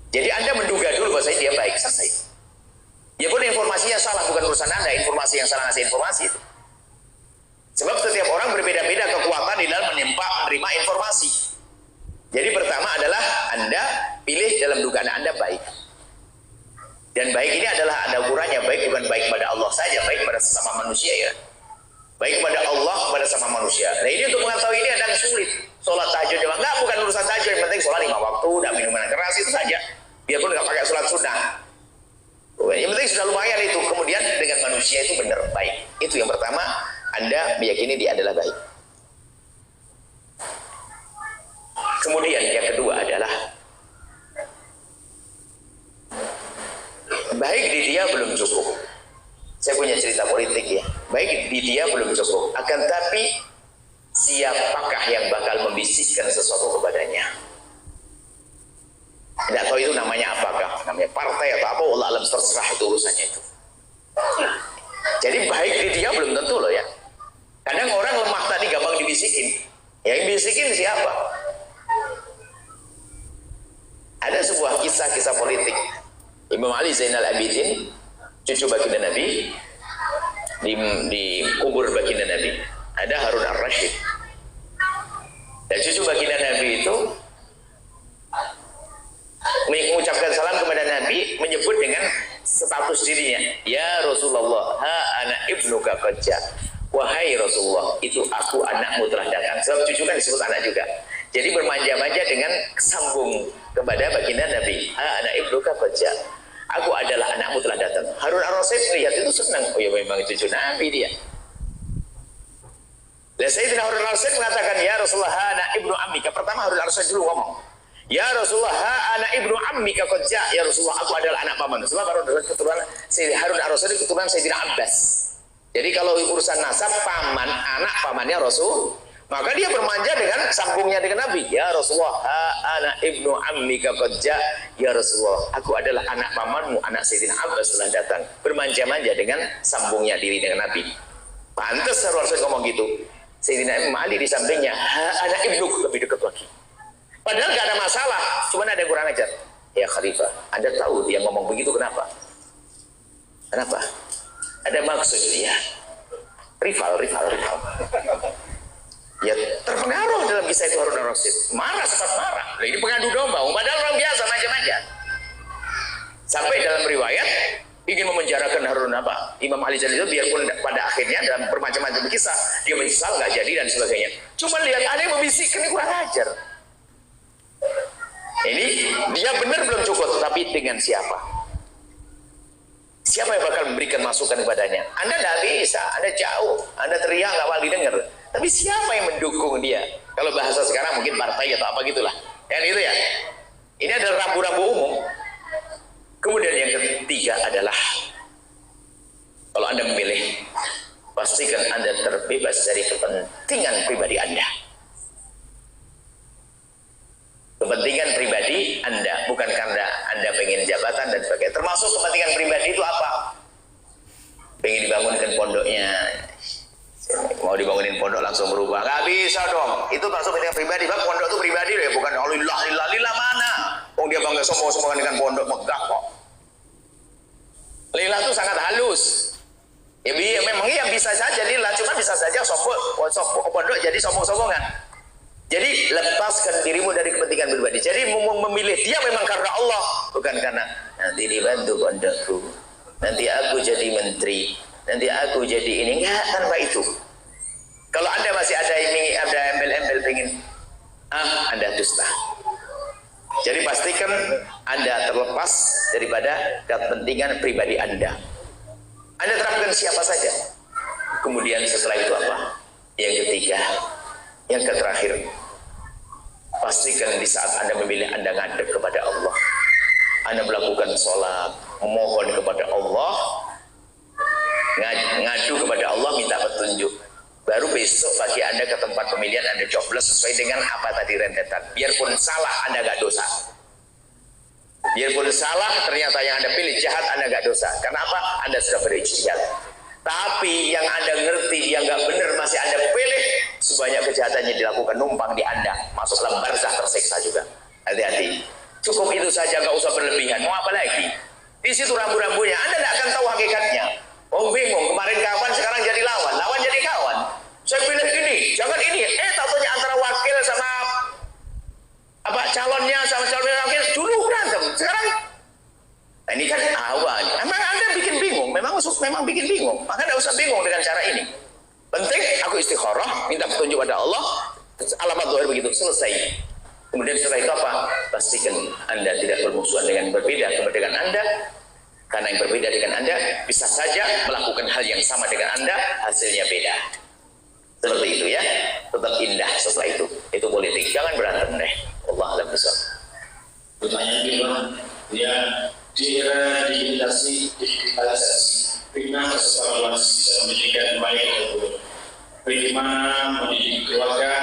Jadi Anda menduga dulu bahwa dia baik, selesai. Ya pun informasinya salah, bukan urusan Anda. Informasi yang salah ngasih informasi itu. Sebab setiap orang berbeda-beda kekuatan di dalam menerima informasi. Jadi pertama adalah Anda pilih dalam dugaan Anda baik. Dan baik ini adalah ada ukurannya. Baik bukan baik pada Allah saja, baik pada sesama manusia ya. Baik kepada Allah, kepada sama manusia. Nah ini untuk mengetahui ini ada yang sulit. Sholat tahajud juga enggak, bukan urusan tahajud. Yang penting sholat 5 waktu, tidak minuman keras, itu saja. Biarpun nggak pakai sholat sunnah. Yang penting sudah lumayan itu. Kemudian dengan manusia itu benar baik. Itu yang pertama, Anda meyakini dia adalah baik. Kemudian yang kedua adalah baik di dia belum cukup. Saya punya cerita politik ya. Baik di dia belum cukup. Akan tapi siapakah yang bakal membisikkan sesuatu kepadanya? Tidak tahu itu namanya apakah, namanya partai atau apa, Allah alam, terserah, itu urusannya itu. Jadi baik di dia belum tentu loh ya. Kadang orang lemah tadi gampang dibisikin. Yang bisikin siapa? Ada sebuah kisah politik. Imam Ali Zainal Abidin, cucu baginda Nabi, di kubur baginda Nabi ada Harun Ar-Rasyid. Dan cucu baginda Nabi itu mengucapkan salam kepada Nabi, menyebut dengan status dirinya, ya Rasulullah, ha ana ibnuka qad ja. wahai Rasulullah, itu aku anakmu telah datang. Sebab cucu kan disebut anak juga. Jadi bermanja-manja dengan sambung kepada baginda Nabi. Anak ibnuka qad jaa. Aku adalah anakmu telah datang. Harun ar-Rasyid lihat itu senang. Oh ya, memang cucu Nabi dia. Dan Sayyidina Harun ar-Rasyid mengatakan, ya Rasulullah, anak ibnu ammika. Pertama Harun ar-Rasyid dulu ngomong, ya Rasulullah, anak ibnu ammika qad jaa. Ya Rasulullah, aku adalah anak paman. Sebab keturunan Harun ar-Rasyid keturunan Sayyidina Abbas. Jadi kalau urusan nasab, paman, anak pamannya Rasul, maka dia bermanja dengan sambungnya dengan Nabi. Ya Rasulullah, anak ibnu ammika qad jaa. Ya Rasulullah, aku adalah anak pamanmu, anak Sayyidina Abbas telah datang. Bermanja-manja dengan sambungnya diri dengan Nabi. Pantas Harun ar-Rasyid ngomong gitu. Sayyidina Imam Ali di sampingnya, anak ibnu, lebih dekat lagi. Padahal gak ada masalah, cuma ada yang kurang ajar. Ya Khalifah, Anda tahu dia ngomong begitu kenapa? Kenapa? Ada maksud dia. Rival. Ya terpengaruh dalam kisah itu Harun ar-Rasyid. Marah, sempat marah. Nah, ini pengadu domba, padahal orang biasa manja-manja. Sampai dalam riwayat ingin memenjarakan Harun Imam Ali itu, biarpun pada akhirnya dalam bermacam-macam kisah dia menyesal, nggak jadi dan sebagainya. Cuma lihat ada yang membisikkan, ini kurang ajar. Ini dia benar belum cukup, tapi dengan siapa? Siapa yang bakal memberikan masukan kepadanya? Anda tidak bisa, Anda jauh, Anda teriak nggak bakal didengar. Tapi siapa yang mendukung dia? Kalau bahasa sekarang mungkin partai atau apa gitulah. Kan itu ya. Ini adalah rambu-rambu umum. Kemudian yang ketiga adalah, kalau Anda memilih, pastikan Anda terbebas dari kepentingan pribadi Anda. Kepentingan pribadi Anda, bukan karena Anda pengen jabatan dan sebagainya. Termasuk kepentingan pribadi itu apa? Pengen dibangunkan pondoknya, mau dibangunin pondok langsung berubah, nggak bisa dong. Itu termasuk kepentingan pribadi. Bang, pondok itu pribadi loh ya, bukan lillah mana? Oh dia bangga sombong-sombongan dengan pondok, megah kok. Lillah itu sangat halus. Ya memang iya bisa saja lillah, cuma bisa saja pondok jadi sombong-sombongan. Jadi lepaskan dirimu dari kepentingan pribadi. Jadi memilih dia memang karena Allah, bukan karena nanti dibantu pondokku, nanti aku jadi menteri, nanti aku jadi ini. Enggak, tanpa itu. Kalau Anda masih ada embel-embel pengen, Anda dusta. Jadi pastikan Anda terlepas daripada kepentingan pribadi Anda. Anda terapkan siapa saja. Kemudian setelah itu apa? Yang ketiga, yang terakhir, pastikan di saat Anda memilih, Anda ngadep kepada Allah. Anda melakukan sholat, memohon kepada Allah, ngadu kepada Allah, minta petunjuk. Baru besok bagi Anda ke tempat pemilihan, Anda coblos sesuai dengan apa tadi rentetan. Biarpun salah, Anda gak dosa. Biarpun salah, ternyata yang Anda pilih jahat, Anda gak dosa. Karena apa? Anda sudah berijtihad. Tapi yang Anda ngerti, yang gak benar masih Anda pilih, sebanyak kejahatannya dilakukan numpang di Anda, masuk dalam barzah tersiksa juga. Hati-hati. Cukup itu saja, gak usah berlebihan. Mau apa lagi? Di situ rambu-rambunya. Anda tidak akan tahu hakikatnya. Oh bingung, kemarin kawan, sekarang jadi lawan. Lawan jadi kawan. Saya pilih ini, jangan ini. Tahunya antara wakil sama calonnya sama calon wakil dulu berantem. Sekarang ini kan awal. Emang Anda bikin bingung. Memang bikin bingung. Maka tidak usah bingung dengan cara ini. Penting aku istikharah, minta petunjuk pada Allah. Alamat zahir begitu, selesai. Kemudian setelah itu apa? Pastikan Anda tidak bermusuhan dengan berbeda kepentingan Anda. Karena yang berbeda dengan Anda bisa saja melakukan hal yang sama dengan Anda, hasilnya beda. Seperti itu ya. Tetap indah setelah itu. Itu politik. Jangan berantem deh. Allah alam besar. Pertanyaan kedua, ya di era digitalisasi, bagaimana seseorang bisa mendidik baik atau bagaimana mendidik keluarga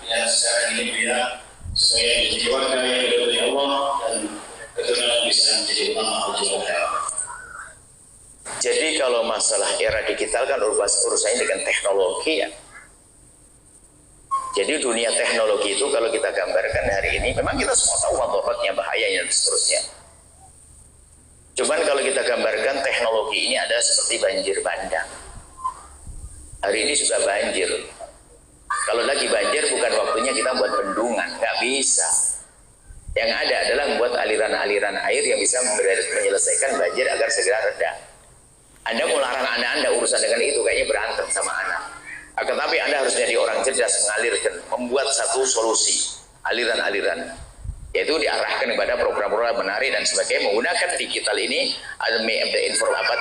yang secara individual supaya menjadi keluarga yang diridhoi Allah dan keturunan bisa menjadi ulama keluarga. Jadi kalau masalah era digital kan urusannya dengan teknologi ya. Jadi dunia teknologi itu kalau kita gambarkan hari ini, memang kita semua tahu mudaratnya, bahayanya dan seterusnya. Cuman kalau kita gambarkan teknologi ini ada seperti banjir bandang. Hari ini sudah banjir. Kalau lagi banjir bukan waktunya kita buat bendungan, nggak bisa. Yang ada adalah membuat aliran-aliran air yang bisa menyelesaikan banjir agar segera reda. Anda mau larang anak Anda urusan dengan itu, kayaknya berantem sama anak. Akan tapi Anda harus jadi orang cerdas, mengalirkan, membuat satu solusi, aliran-aliran, yaitu diarahkan kepada program-program menarik dan sebagainya. Menggunakan digital ini,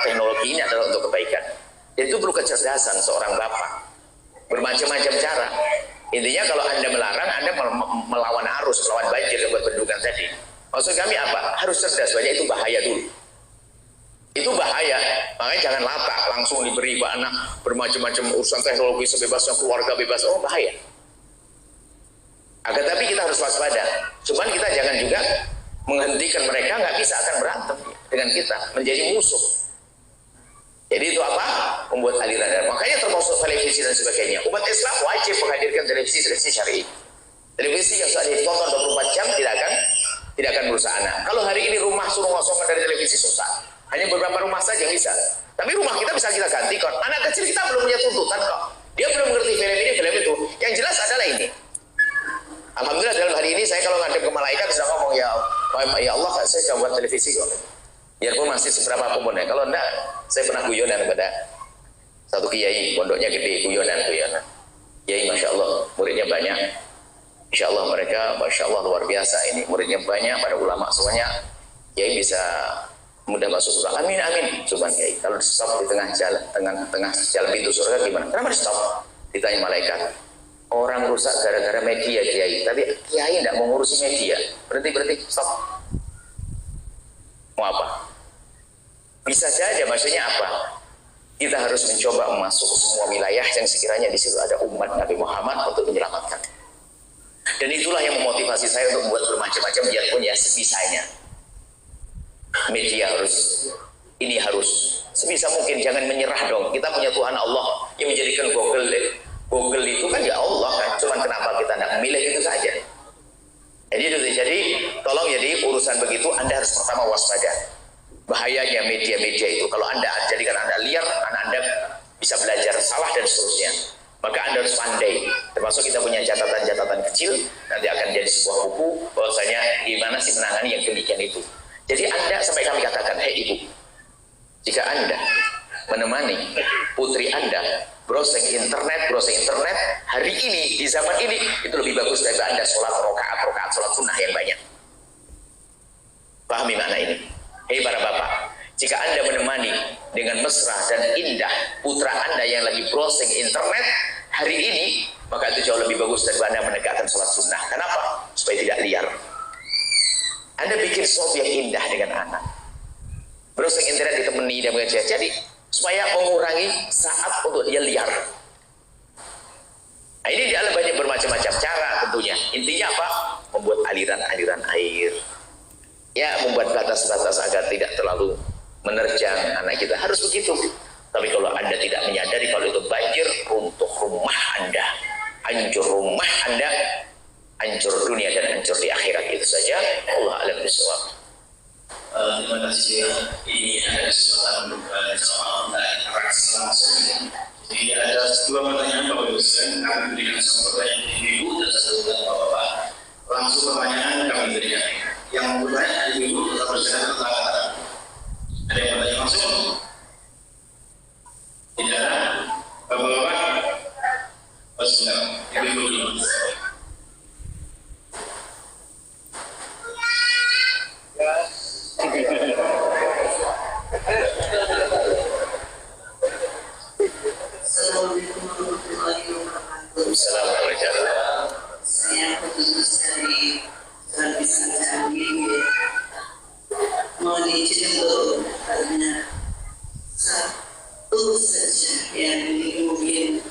teknologi ini adalah untuk kebaikan. Dan itu perlu kecerdasan seorang bapak, bermacam-macam cara. Intinya kalau Anda melarang, Anda melawan arus, melawan banjir yang buat bendungan tadi. Maksud kami apa? Harus cerdas, banyak itu bahaya dulu. Itu bahaya, makanya jangan latah langsung diberi ke anak bermacam-macam urusan teknologi sebebasnya, keluarga bebas, oh bahaya. Akan tapi kita harus waspada. Cuman kita jangan juga menghentikan mereka, nggak bisa akan berantem dengan kita, menjadi musuh. Jadi itu apa? Membuat aliran. Makanya termasuk televisi dan sebagainya. Umat Islam wajib menghadirkan televisi syar'i. Televisi yang sudah ditonton 24 jam tidak akan merusak anak. Kalau hari ini rumah suruh ngosongkan dari televisi susah. Hanya beberapa rumah saja yang bisa. Tapi rumah kita bisa kita ganti kok. Anak kecil kita belum punya tuntutan kok. Dia belum mengerti film ini, film itu. Yang jelas adalah ini. Alhamdulillah dalam hari ini saya kalau ngadep ke malaikat bisa ngomong, ya Allah, saya sudah buat televisi kok. Biarpun masih seberapa pun ya. Kalau enggak, saya pernah guyonan pada satu kiai, pondoknya gede, guyonan. Kiai Masya Allah, muridnya banyak. Insya Allah mereka, Masya Allah luar biasa ini. Muridnya banyak, pada ulama semuanya. Kiai bisa mudah masuk surga. Amin amin. Cuman kiai, kalau di stop di tengah jalan pintu surga gimana? Kenapa di stop? Ditanya malaikat. Orang rusak gara-gara media kiai. Tapi kiai tidak mau ngurusi media. Berhenti stop. Mau apa? Bisa saja, maksudnya apa? Kita harus mencoba masuk semua wilayah yang sekiranya di situ ada umat Nabi Muhammad untuk menyelamatkan. Dan itulah yang memotivasi saya untuk membuat bermacam-macam biarpun ya sebisanya. Media harus sebisa mungkin jangan menyerah dong. Kita punya Tuhan Allah yang menjadikan Google itu kan ya Allah kan. Cuman kenapa kita tidak memilih itu saja. Jadi tolong jadi urusan begitu Anda harus pertama waspada. Bahayanya media-media itu kalau Anda jadikan Anda liar, Anda bisa belajar salah dan seterusnya. Maka Anda harus pandai. Termasuk kita punya catatan-catatan kecil, nanti akan jadi sebuah buku bahwasanya gimana sih menangani yang demikian itu. Jadi Anda sampai kami katakan, hei ibu, jika Anda menemani putri Anda browsing internet hari ini di zaman ini itu lebih bagus daripada Anda sholat rokaat sholat sunnah yang banyak. Pahami makna ini? Hei para bapak, jika Anda menemani dengan mesra dan indah putra Anda yang lagi browsing internet hari ini, maka itu jauh lebih bagus daripada Anda menegakkan sholat sunnah. Kenapa? Supaya tidak liar. Anda bikin sesuatu yang indah dengan anak. Browsing internet ditemani dan mengajar. Jadi supaya mengurangi saat untuk dia liar. Nah, ini dia banyak bermacam-macam cara tentunya. Intinya apa? Membuat aliran-aliran air. Ya, membuat batas-batas agar tidak terlalu menerjang anak kita. Harus begitu. Tapi kalau Anda tidak menyadari kalau itu banjir, runtuh rumah Anda, hancur rumah Anda, hancur dunia dan hancur di akhirat. Itu saja. Allah a'lam bishawab. Terima kasih. Ini ada kesempatan untuk soal interaksi langsung. Jadi ada dua pertanyaan Bapak Ibu sekalian. Kami berikan satu pertanyaan ibu dan satu pertanyaan Bapak. Langsung pertanyaan kami berikan. Yang bertanya ibu tetap bersedia kata-kata. Ada yang bertanya langsung? Tidak ada. Bapak-bapak. Bismillah. Ibu dulu. Assalamualaikum warahmatullahi wabarakatuh. Assalamualaikum. Saya petugas dari Servisan Jambi. Mohon izin untuk bertanya satu saja yang ini mungkin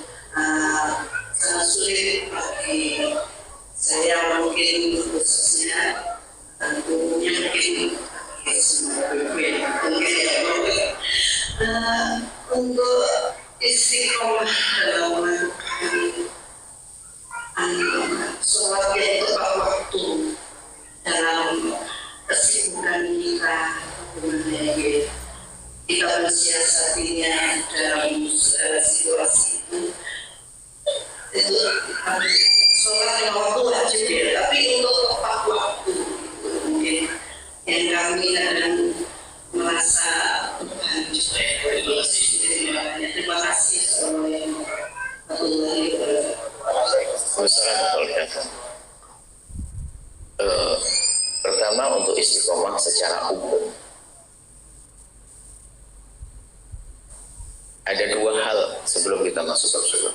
sangat sulit bagi saya mungkin khususnya tentunya mungkin semua untuk istiqomah dalam melakukan sholat yang tepat waktu dalam kesibukan kita mensiasatinya dalam situasi itu sholat yang waktu wajib ya, tapi untuk tepat waktu itu mungkin yang kami kadang merasa terbantu. Terima kasih. Assalamualaikum warahmatullahi istiqomah secara umum. Ada dua hal sebelum kita masuk ke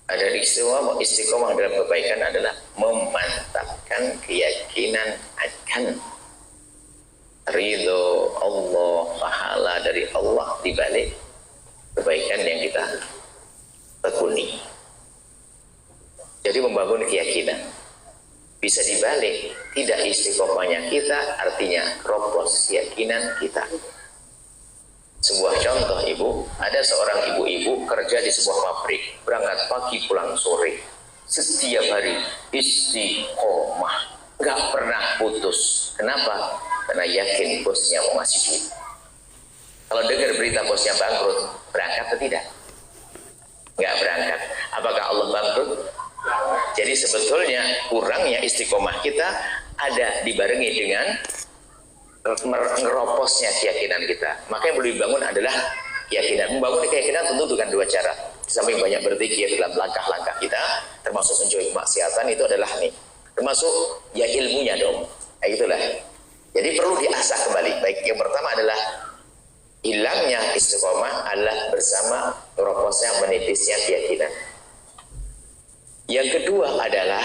ada istiqomah dalam kebaikan adalah memantapkan keyakinan akan ridho Allah, pahala dari Allah di balik kebaikan yang kita tekuni. Jadi membangun keyakinan. Bisa dibalik, tidak istiqomahnya kita artinya keropos keyakinan kita. Sebuah contoh ibu, ada seorang ibu-ibu kerja di sebuah pabrik, berangkat pagi pulang sore, setiap hari istiqomah, nggak pernah putus. Kenapa? Karena yakin bosnya mau ngasih duit. Kalau dengar berita bosnya bangkrut, berangkat atau tidak? Nggak berangkat. Apakah Allah bangkrut? Jadi sebetulnya kurangnya istiqomah kita ada dibarengi dengan meroposnya keyakinan kita. Maka yang perlu dibangun adalah keyakinan. Membangun keyakinan tentu dengan dua cara. Di samping banyak berzikir dalam langkah-langkah kita, termasuk menjauhi kemaksiatan, itu adalah nih. Termasuk ya ilmunya dong. Nah, itulah. Jadi perlu diasah kembali. Baik, yang pertama adalah hilangnya istiqomah adalah bersama meroposnya, menipisnya keyakinan. Yang kedua adalah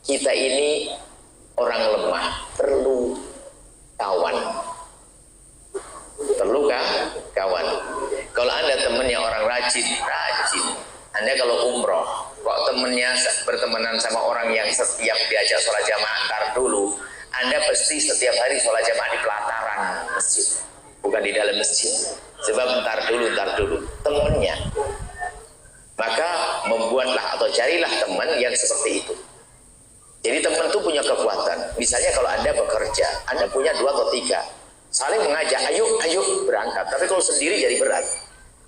kita ini orang lemah, perlu kawan. Perlukah kawan? Kalau Anda temannya orang rajin. Anda kalau umroh, kok temennya bertemanan sama orang yang setiap diajak sholat jamaah, ntar dulu, Anda pasti setiap hari sholat jamaah di pelataran masjid, bukan di dalam masjid. Sebab ntar dulu temennya. Maka membuatlah atau carilah teman yang seperti itu. Jadi teman itu punya kekuatan. Misalnya kalau Anda bekerja, Anda punya 2 atau 3, saling mengajak, ayo berangkat. Tapi kalau sendiri jadi berat.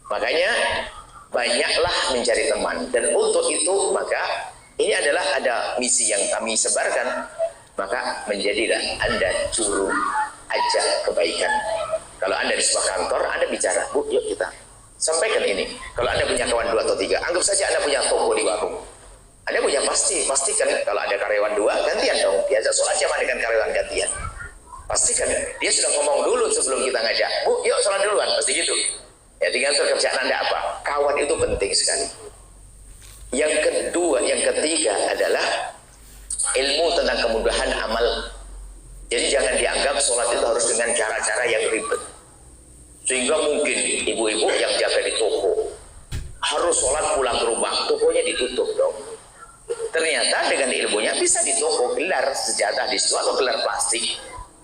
Makanya banyaklah mencari teman. Dan untuk itu maka ini adalah ada misi yang kami sebarkan. Maka menjadilah Anda juru ajak kebaikan. Kalau Anda di sebuah kantor, Anda bicara, Bu, yuk kita sampaikan ini. Kalau Anda punya kawan 2 atau 3, anggap saja Anda punya toko di warung. Anda punya pastikan kalau ada karyawan 2, gantian dong. Biasa sholat jamaah dengan karyawan gantian. Pastikan dia sudah ngomong dulu sebelum kita ngajak. Bu, yuk sholat duluan, pasti gitu. Ya tinggal kerjaan Anda apa? Kawan itu penting sekali. Yang kedua, yang ketiga adalah ilmu tentang kemudahan amal. Jadi jangan dianggap sholat itu harus dengan cara-cara yang ribet. Sehingga mungkin ibu-ibu yang jaga di toko harus sholat pulang ke rumah, tokonya ditutup dong. Ternyata dengan ilmunya bisa di toko gelar sejadah di situ atau gelar plastik.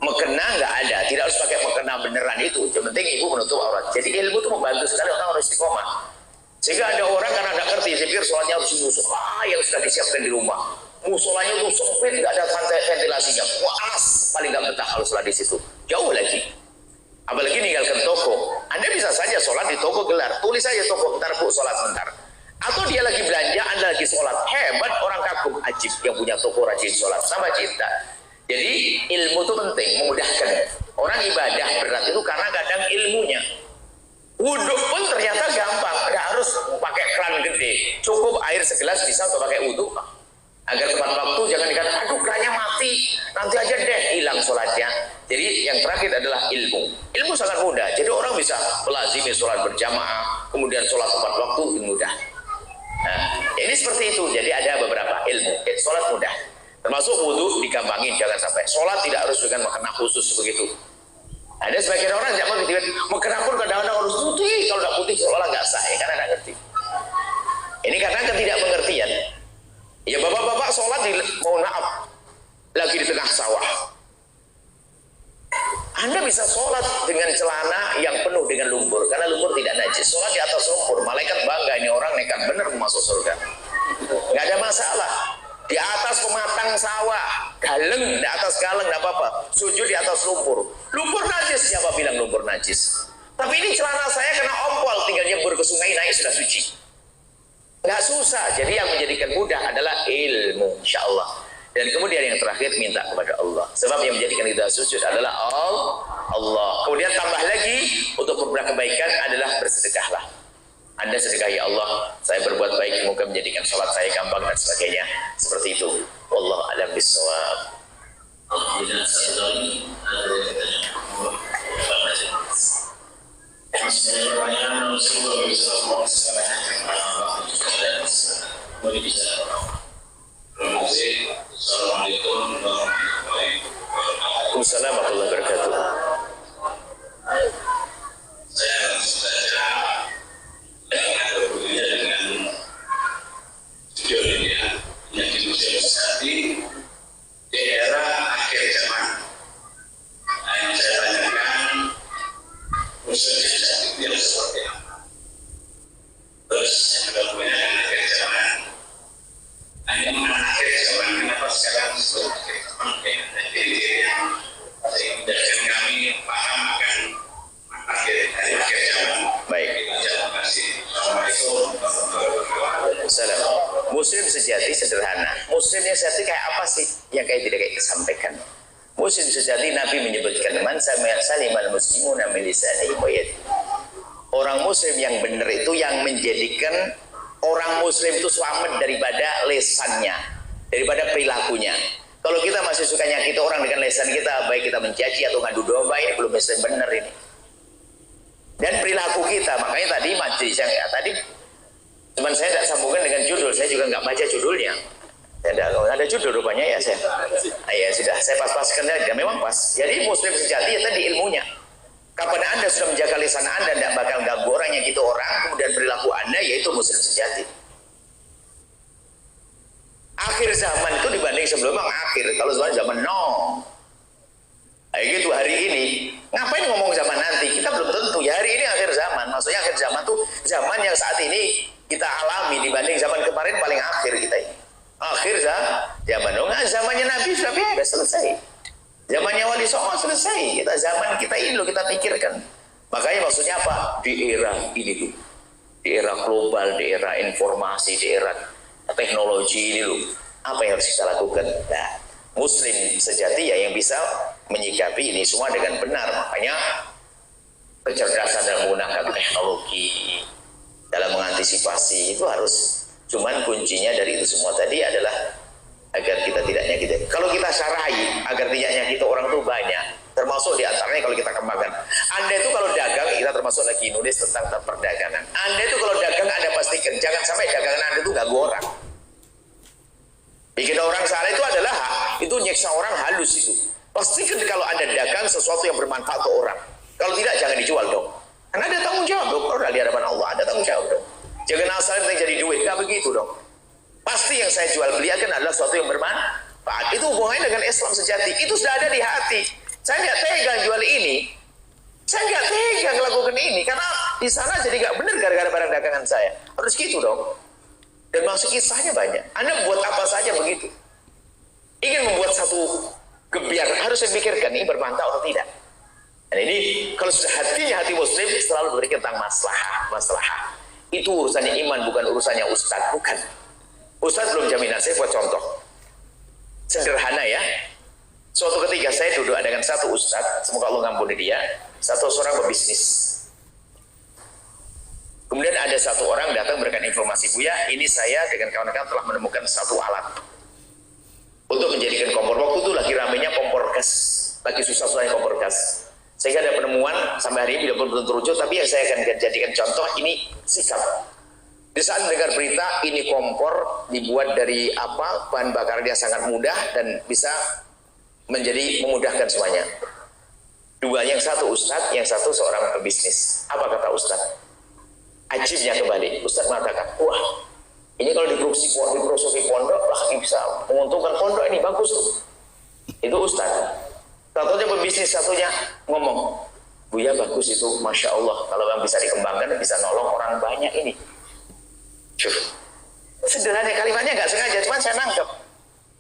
Mekena nggak ada, tidak harus pakai mekena beneran itu. Yang penting ibu menutup aurat. Jadi ilmu itu membantu sekali orang harus istiqomah. Sehingga ada orang karena nggak ngerti, saya pikir sholatnya harus musuh yang sudah disiapkan di rumah. Musolanya itu sempit, nggak ada ventilasinya, panas, paling nggak betah kalau sholat di situ. Jauh lagi. Apalagi ninggalkan toko. Anda bisa saja sholat di toko gelar, tulis saja toko, bentar Bu sholat sebentar. Atau dia lagi belanja, Anda lagi sholat. Hebat orang kagum, ajib yang punya toko rajin sholat, sama cinta. Jadi ilmu itu penting, memudahkan. Orang ibadah berat itu karena kadang ilmunya. Wudhu pun ternyata gampang, nggak harus pakai keran gede. Cukup air segelas bisa untuk pakai wudhu. Agar tepat waktu jangan dikatakan, aduh kerannya mati, nanti aja deh hilang sholatnya. Jadi yang terakhir adalah ilmu. Ilmu sangat mudah, jadi orang bisa melazimi sholat berjamaah, kemudian sholat tepat waktu mudah. Nah, ini seperti itu. Jadi ada beberapa ilmu. Sholat mudah, termasuk wudhu digampangin, jangan sampai. Sholat tidak harus dengan makna khusus begitu. Ada sebagian orang yang makna pun kadang-kadang harus putih. Kalau tidak putih seolah nggak sah, karena nggak ngerti. Ini karena ketidakmengertian. Ya bapak-bapak sholat mohon maaf lagi di tengah sawah. Anda bisa sholat dengan celana yang penuh dengan lumpur karena lumpur tidak najis. Sholat di atas lumpur, malaikat bangga ini orang nekat benar masuk surga. Nggak ada masalah. Di atas pematang sawah, galeng di atas galeng nggak apa-apa. Sujud di atas lumpur. Lumpur najis, siapa bilang lumpur najis? Tapi ini celana saya kena ompol, tinggal nyebur ke sungai naik sudah suci. Nggak susah, jadi yang menjadikan mudah adalah ilmu, insya Allah. Dan kemudian yang terakhir minta kepada Allah. Sebab yang menjadikan kita sujud adalah Allah. Kemudian tambah lagi untuk berbuat kebaikan adalah bersedekahlah. Anda sedekah, ya Allah, saya berbuat baik, semoga menjadikan sholat saya gampang dan sebagainya. Seperti itu. Wallahu a'lam bishawab. Kemudian satu lagi ada yang ditanya masih ada pertanyaan, semoga bisa boleh bisa. Terima kasih. Assalamualaikum warahmatullahi wabarakatuh. Waalaikumsalam warahmatullahi wabarakatuh. Saya langsung saja yang ada hubungannya dengan video ini yang dimuseum di era akhir zaman. Nah, yang saya tanyakan museum sejati itu seperti apa? Terus yang ada hubungannya dengan akhir zaman. Nah, ini mana akhir zaman? Kenapa sekarang disebut akhir zaman? Dengan ciri-cirinya sehingga kami paham akan akhir zaman. Baik. Terima kasih. Assalamualaikum warahmatullahi wabarakatuh. Salam. Muslim sejati sederhana. Muslim yang sejati kayak apa sih? Yang kayak tidak kayak disampaikan. Muslim sejati Nabi menyebutkan man salimal muslimuna min lisanihi wa yadihi. Orang Muslim yang benar itu yang menjadikan orang Muslim itu selamat daripada lesannya, daripada perilakunya. Kalau kita masih suka nyakiti orang dengan lesan kita, baik kita mencaci atau ngadu domba, ini belum Muslim benar ini. Dan perilaku kita, makanya tadi majelis yang tadi cuman saya tidak sambungkan dengan judul, saya juga nggak baca judulnya. Ada judul rupanya ya saya. Ya sudah, saya pas-paskan saja, memang pas. Jadi Muslim sejati ya tadi ilmunya. Kapan Anda sudah menjaga lisan Anda, tidak bakal ganggu orang yang gitu orang, kemudian perilaku Anda yaitu Muslim sejati. Akhir zaman itu dibanding sebelumnya akhir, kalau zaman no. Kayak gitu hari ini, ngapain ngomong zaman nanti? Kita belum tentu ya, hari ini akhir zaman. Maksudnya akhir zaman tuh zaman yang saat ini kita alami dibanding zaman kemarin paling akhir kita ini. Akhir zaman, zamannya Nabi sudah beres, selesai. Zamannya Wali Songo selesai. Kita zaman kita ini loh kita pikirkan. Makanya maksudnya apa? Di era ini tuh, di era global, di era informasi, di era teknologi ini loh, apa yang harus kita lakukan? Nah, Muslim sejati ya yang bisa menyikapi ini semua dengan benar. Makanya kecerdasan dalam menggunakan teknologi, dalam mengantisipasi itu harus, cuman kuncinya dari itu semua tadi adalah agar kita tidak nyakiti. Kalau kita syarahi agar tidak nyakiti orang itu banyak, termasuk diantaranya kalau kita kembangkan. Anda itu kalau dagang, kita termasuk lagi nulis tentang perdagangan. Anda itu kalau dagang Anda pastikan jangan sampai dagangan Anda itu ganggu orang. Bikin orang salah itu adalah itu nyiksa orang halus itu. Pastikan kalau Anda dagang sesuatu yang bermanfaat untuk orang. Kalau tidak jangan dijual dong. Karena ada tanggung jawab dong. Kalau di hadapan Allah ada tanggung jawab dong. Jangan asal jadi duit, nggak begitu dong. Pasti yang saya jual belikan adalah sesuatu yang bermanfaat. Itu hubungannya dengan Islam sejati. Itu sudah ada di hati. Saya nggak tega jual ini. Saya nggak tega melakukan ini karena di sana jadi nggak benar gara-gara barang dagangan saya. Harus gitu dong. Dan masuk kisahnya banyak. Anda buat apa saja begitu. Ingin membuat satu gebiar harus dipikirkan ini bermanfaat atau tidak. Dan ini kalau sudah hatinya hati Muslim selalu berpikir tentang masalah. Itu urusannya iman, bukan urusannya ustadz, bukan. Ustadz belum jaminan. Saya buat contoh sederhana ya. Suatu ketika saya duduk dengan satu ustadz, semoga Allah ngampuni dia, satu seorang pebisnis. Kemudian ada satu orang datang memberikan informasi, Buya, ini saya dengan kawan-kawan telah menemukan satu alat untuk menjadikan kompor. Waktu itu lagi ramenya kompor gas, lagi susah-susahnya kompor gas. Sehingga ada penemuan sampai hari ini belum terwujud, tapi yang saya akan jadikan contoh ini sikap. Di saat mendengar berita ini kompor dibuat dari apa, bahan bakarnya sangat mudah dan bisa menjadi memudahkan semuanya. Dua, yang satu ustadz, yang satu seorang pebisnis. Apa kata ustadz? Ajibnya kembali, ustadz mengatakan, wah ini kalau diproduksi pondok lah bisa menguntungkan pondok ini, bagus tuh. Itu ustadz. Satunya pebisnis, satunya ngomong, Buya bagus itu, Masya Allah, kalau yang bisa dikembangkan bisa nolong orang banyak ini. Sederhana kalimatnya nggak sengaja, cuma saya nangkep.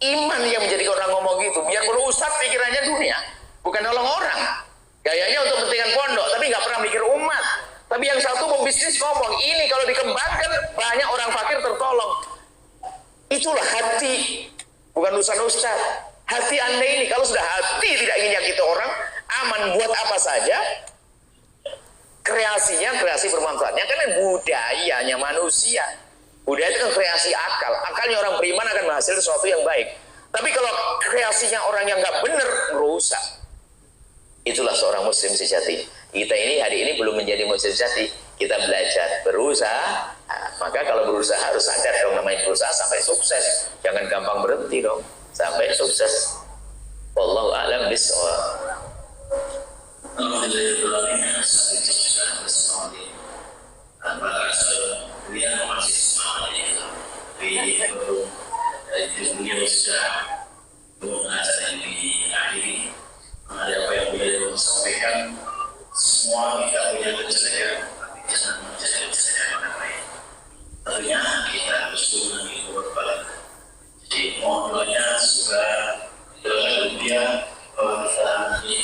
Iman yang menjadi orang ngomong gitu, biar perlu ustadz pikirannya dunia, bukan nolong orang. Gayanya untuk kepentingan pondok, tapi nggak pernah mikir umat. Tapi yang satu pembisnis ngomong, ini kalau dikembangkan banyak orang fakir tertolong. Itulah hati, bukan urusan ustadz. Hati Anda ini, kalau sudah hati tidak ingin nyakiti orang, aman buat apa saja, kreasinya kreasi bermanfaatnya, karena budayanya manusia. Budaya itu kan kreasi akal. Akalnya orang beriman akan menghasilkan sesuatu yang baik. Tapi kalau kreasinya orang yang nggak benar, merusak. Itulah seorang muslim sejati. Kita ini hari ini belum menjadi muslim sejati. Kita belajar, berusaha. Nah, maka kalau berusaha harus sadar dong, namanya berusaha sampai sukses. Jangan gampang berhenti dong, sampai sukses. Wallahu a'lam bishawab. Alhamdulillah, beliau masih semangat beliau sudah mengajar yang diakhiri. Ada apa yang beliau sampaikan, semua kita punya kejelekan, tapi jangan menjadi kejelekan orang lain. Tentunya kita harus mengalami berbalik. Jadi mohon doanya semoga doa dia bahwa kita nanti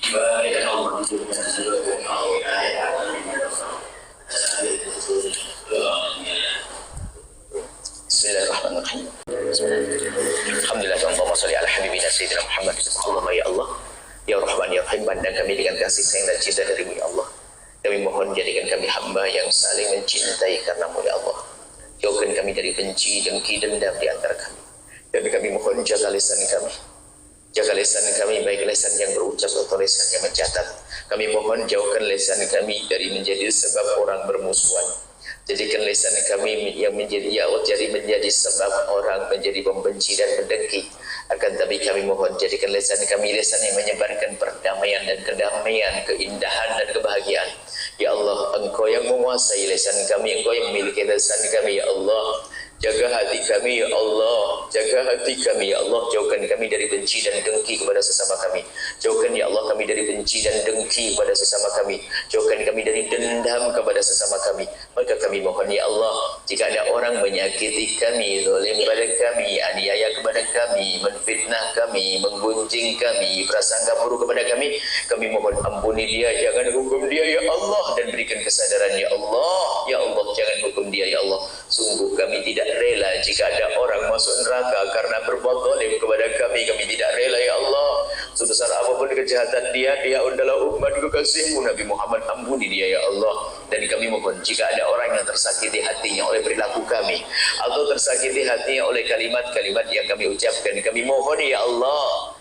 diberikan Allah dan seluruh Bismillahirrahmanirrahim. Alhamdulillah, Allahumma sholli ala habibina sayyidina Muhammad. Allahumma ya Allah, ya Rahman ya Rahim, pandang kami dengan kasih sayang dan cinta dari-Mu ya Allah. Kami mohon jadikan kami hamba yang saling mencintai karena-Mu ya Allah. Jauhkan kami dari benci, dengki, dendam di antara kami. Dan kami mohon jaga lisan kami. Jaga lisan kami, baik lisan yang berucap atau lisan yang mencatat. Kami mohon jauhkan lisan kami dari menjadi sebab orang bermusuhan. Jadikan lisan kami yang menjadi sebab orang menjadi pembenci dan mendengki. Akan tapi kami mohon jadikan lisan kami lisan yang menyebarkan perdamaian dan kedamaian, keindahan dan kebahagiaan. Ya Allah, Engkau yang menguasai lisan kami, Engkau yang memiliki lisan kami ya Allah. Jaga hati kami ya Allah, jaga hati kami ya Allah. Jauhkan kami dari benci dan dengki kepada sesama kami. Jauhkan ya Allah kami dari benci dan dengki kepada sesama kami. Jauhkan kami dari dendam kepada sesama kami. Maka kami mohon ya Allah, jika ada orang menyakiti kami, zalim kepada kami, aniaya kepada kami, menfitnah kami, menggunjing kami, prasangka buruk kepada kami mohon ampuni dia, jangan hukum dia ya Allah, dan berikan kesadaran ya Allah. Ya Allah, jangan hukum dia ya Allah. Sungguh kami tidak rela jika ada orang masuk neraka karena berbuat zalim kepada kami tidak rela ya Allah. Sebesar apapun kejahatan dia adalah umat kekasih-Mu Nabi Muhammad, ampuni dia ya Allah. Dan kami mohon jika ada orang yang tersakiti hatinya oleh perilaku kami, atau tersakiti hatinya oleh kalimat-kalimat yang kami ucapkan, kami mohon ya Allah,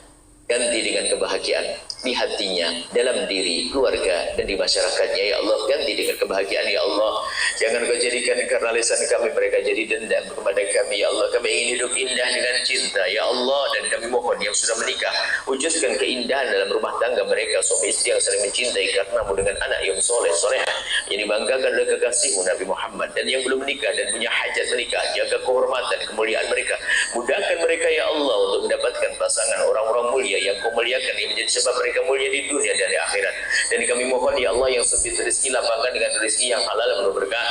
ganti dengan kebahagiaan di hatinya, dalam diri, keluarga, dan di masyarakatnya ya Allah. Ganti dengan kebahagiaan ya Allah. Jangan Kau jadikan karena lisan kami mereka jadi dendam kepada kami ya Allah. Kami ingin hidup indah dengan cinta ya Allah. Dan kami mohon yang sudah menikah, wujudkan keindahan dalam rumah tangga mereka, suami istri yang saling mencintai karena-Mu dengan anak yang soleh solehah yang dibanggakan oleh kekasih-Mu Nabi Muhammad. Dan yang belum menikah dan punya hajat menikah, jaga kehormatan kemuliaan mereka, mudahkan mereka ya Allah untuk mendapatkan pasangan orang-orang mulia yang Kau muliakan, yang menjadi sebab mereka mulia di dunia dan di akhirat. Dan kami mohon ya Allah, yang sempit rezeki lapangkan dengan rezeki yang halal dan berkah.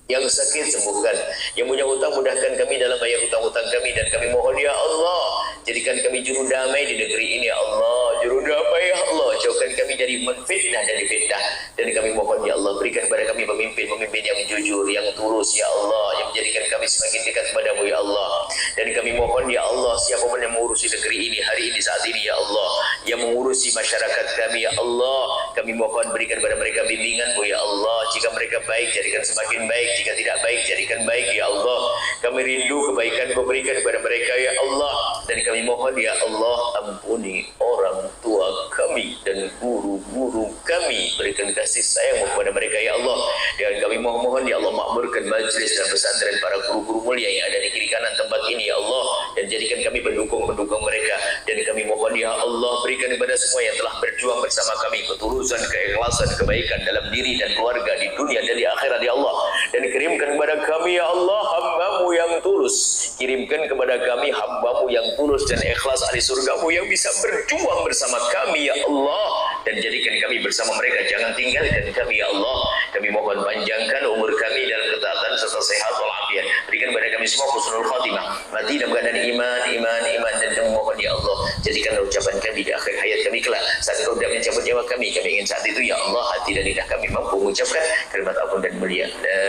Yang sakit sembuhkan, yang punya hutang mudahkan kami dalam bayar hutang-hutang kami. Dan kami mohon ya Allah, jadikan kami juru damai di negeri ini ya Allah, juru damai ya Allah. Jauhkan kami dari menfitnah dan difitnah. Dan kami mohon ya Allah, berikan kepada kami pemimpin-pemimpin yang jujur, yang tulus ya Allah, yang menjadikan kami semakin dekat kepadamu ya Allah. Dan kami mohon ya Allah, siapapun yang mengurusi negeri ini hari ini saat ini ya Allah, yang mengurusi masyarakat kami ya Allah, kami mohon berikan kepada mereka bimbingan-Mu ya Allah. Jika mereka baik, jadikan semakin baik. Jika tidak baik, jadikan baik ya Allah. Kami rindu kebaikan Kau berikan kepada mereka ya Allah. Dan kami mohon ya Allah, ampuni orang tua kami dan guru-guru kami, berikan kasih sayang-Mu kepada mereka ya Allah. Dan kami mohon ya Allah, makmurkan majlis dan pesantren para guru-guru mulia yang ada di kiri kanan tempat ini ya Allah. Dan jadikan kami pendukung-pendukung mereka. Dan kami mohon ya Allah, berikan kepada semua yang telah berjuang bersama kami ketulusan, keikhlasan, kebaikan dalam diri dan keluarga di dunia dan di akhirat ya Allah. Dan kirimkan kepada kami ya Allah hamba-Mu yang tulus. Kirimkan kepada kami hamba-Mu yang tulus dan ikhlas ahli surga-Mu yang bisa berjuang bersama kami ya Allah. Dan jadikan kami bersama mereka, jangan tinggalkan kami ya Allah. Kami mohon panjangkan umur kami dalam ketaatan serta sehat walafiat. Berikan kepada kami semua husnul khatimah, mati dalam keadaan iman. Dan kami mohon ya Allah, jadikan ucapan kami di akhir hayat kami kelak, saat Kau hendak mencabut nyawa kami ingin saat itu ya Allah, hati dan lidah kami mampu mengucapkan kalimat ampun dan mulia, la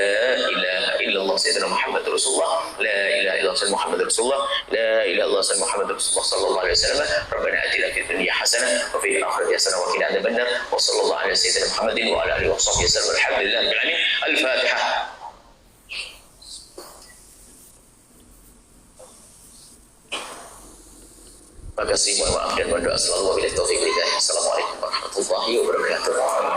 ilaha illallah sayyidina Muhammad Rasulullah, la ilaha illallah sayyidina Muhammad Rasulullah, la ilaha illallah sayyidina Muhammad Rasulullah sallallahu alaihi wasallam. Rabbana atina fid dunya hasanah wa fil akhirati hasanah wa qina adzabannar. Wa sallallahu ala sayyidina Muhammadin wa ala alihi wa sahbihi wasallam. Alhamdulillah rabbil alamin. Al-Fatihah. Terima kasih, mohon maaf dan mohon doa selalu. Wabillahi taufiq wal hidayah. Assalamualaikum warahmatullahi wabarakatuh.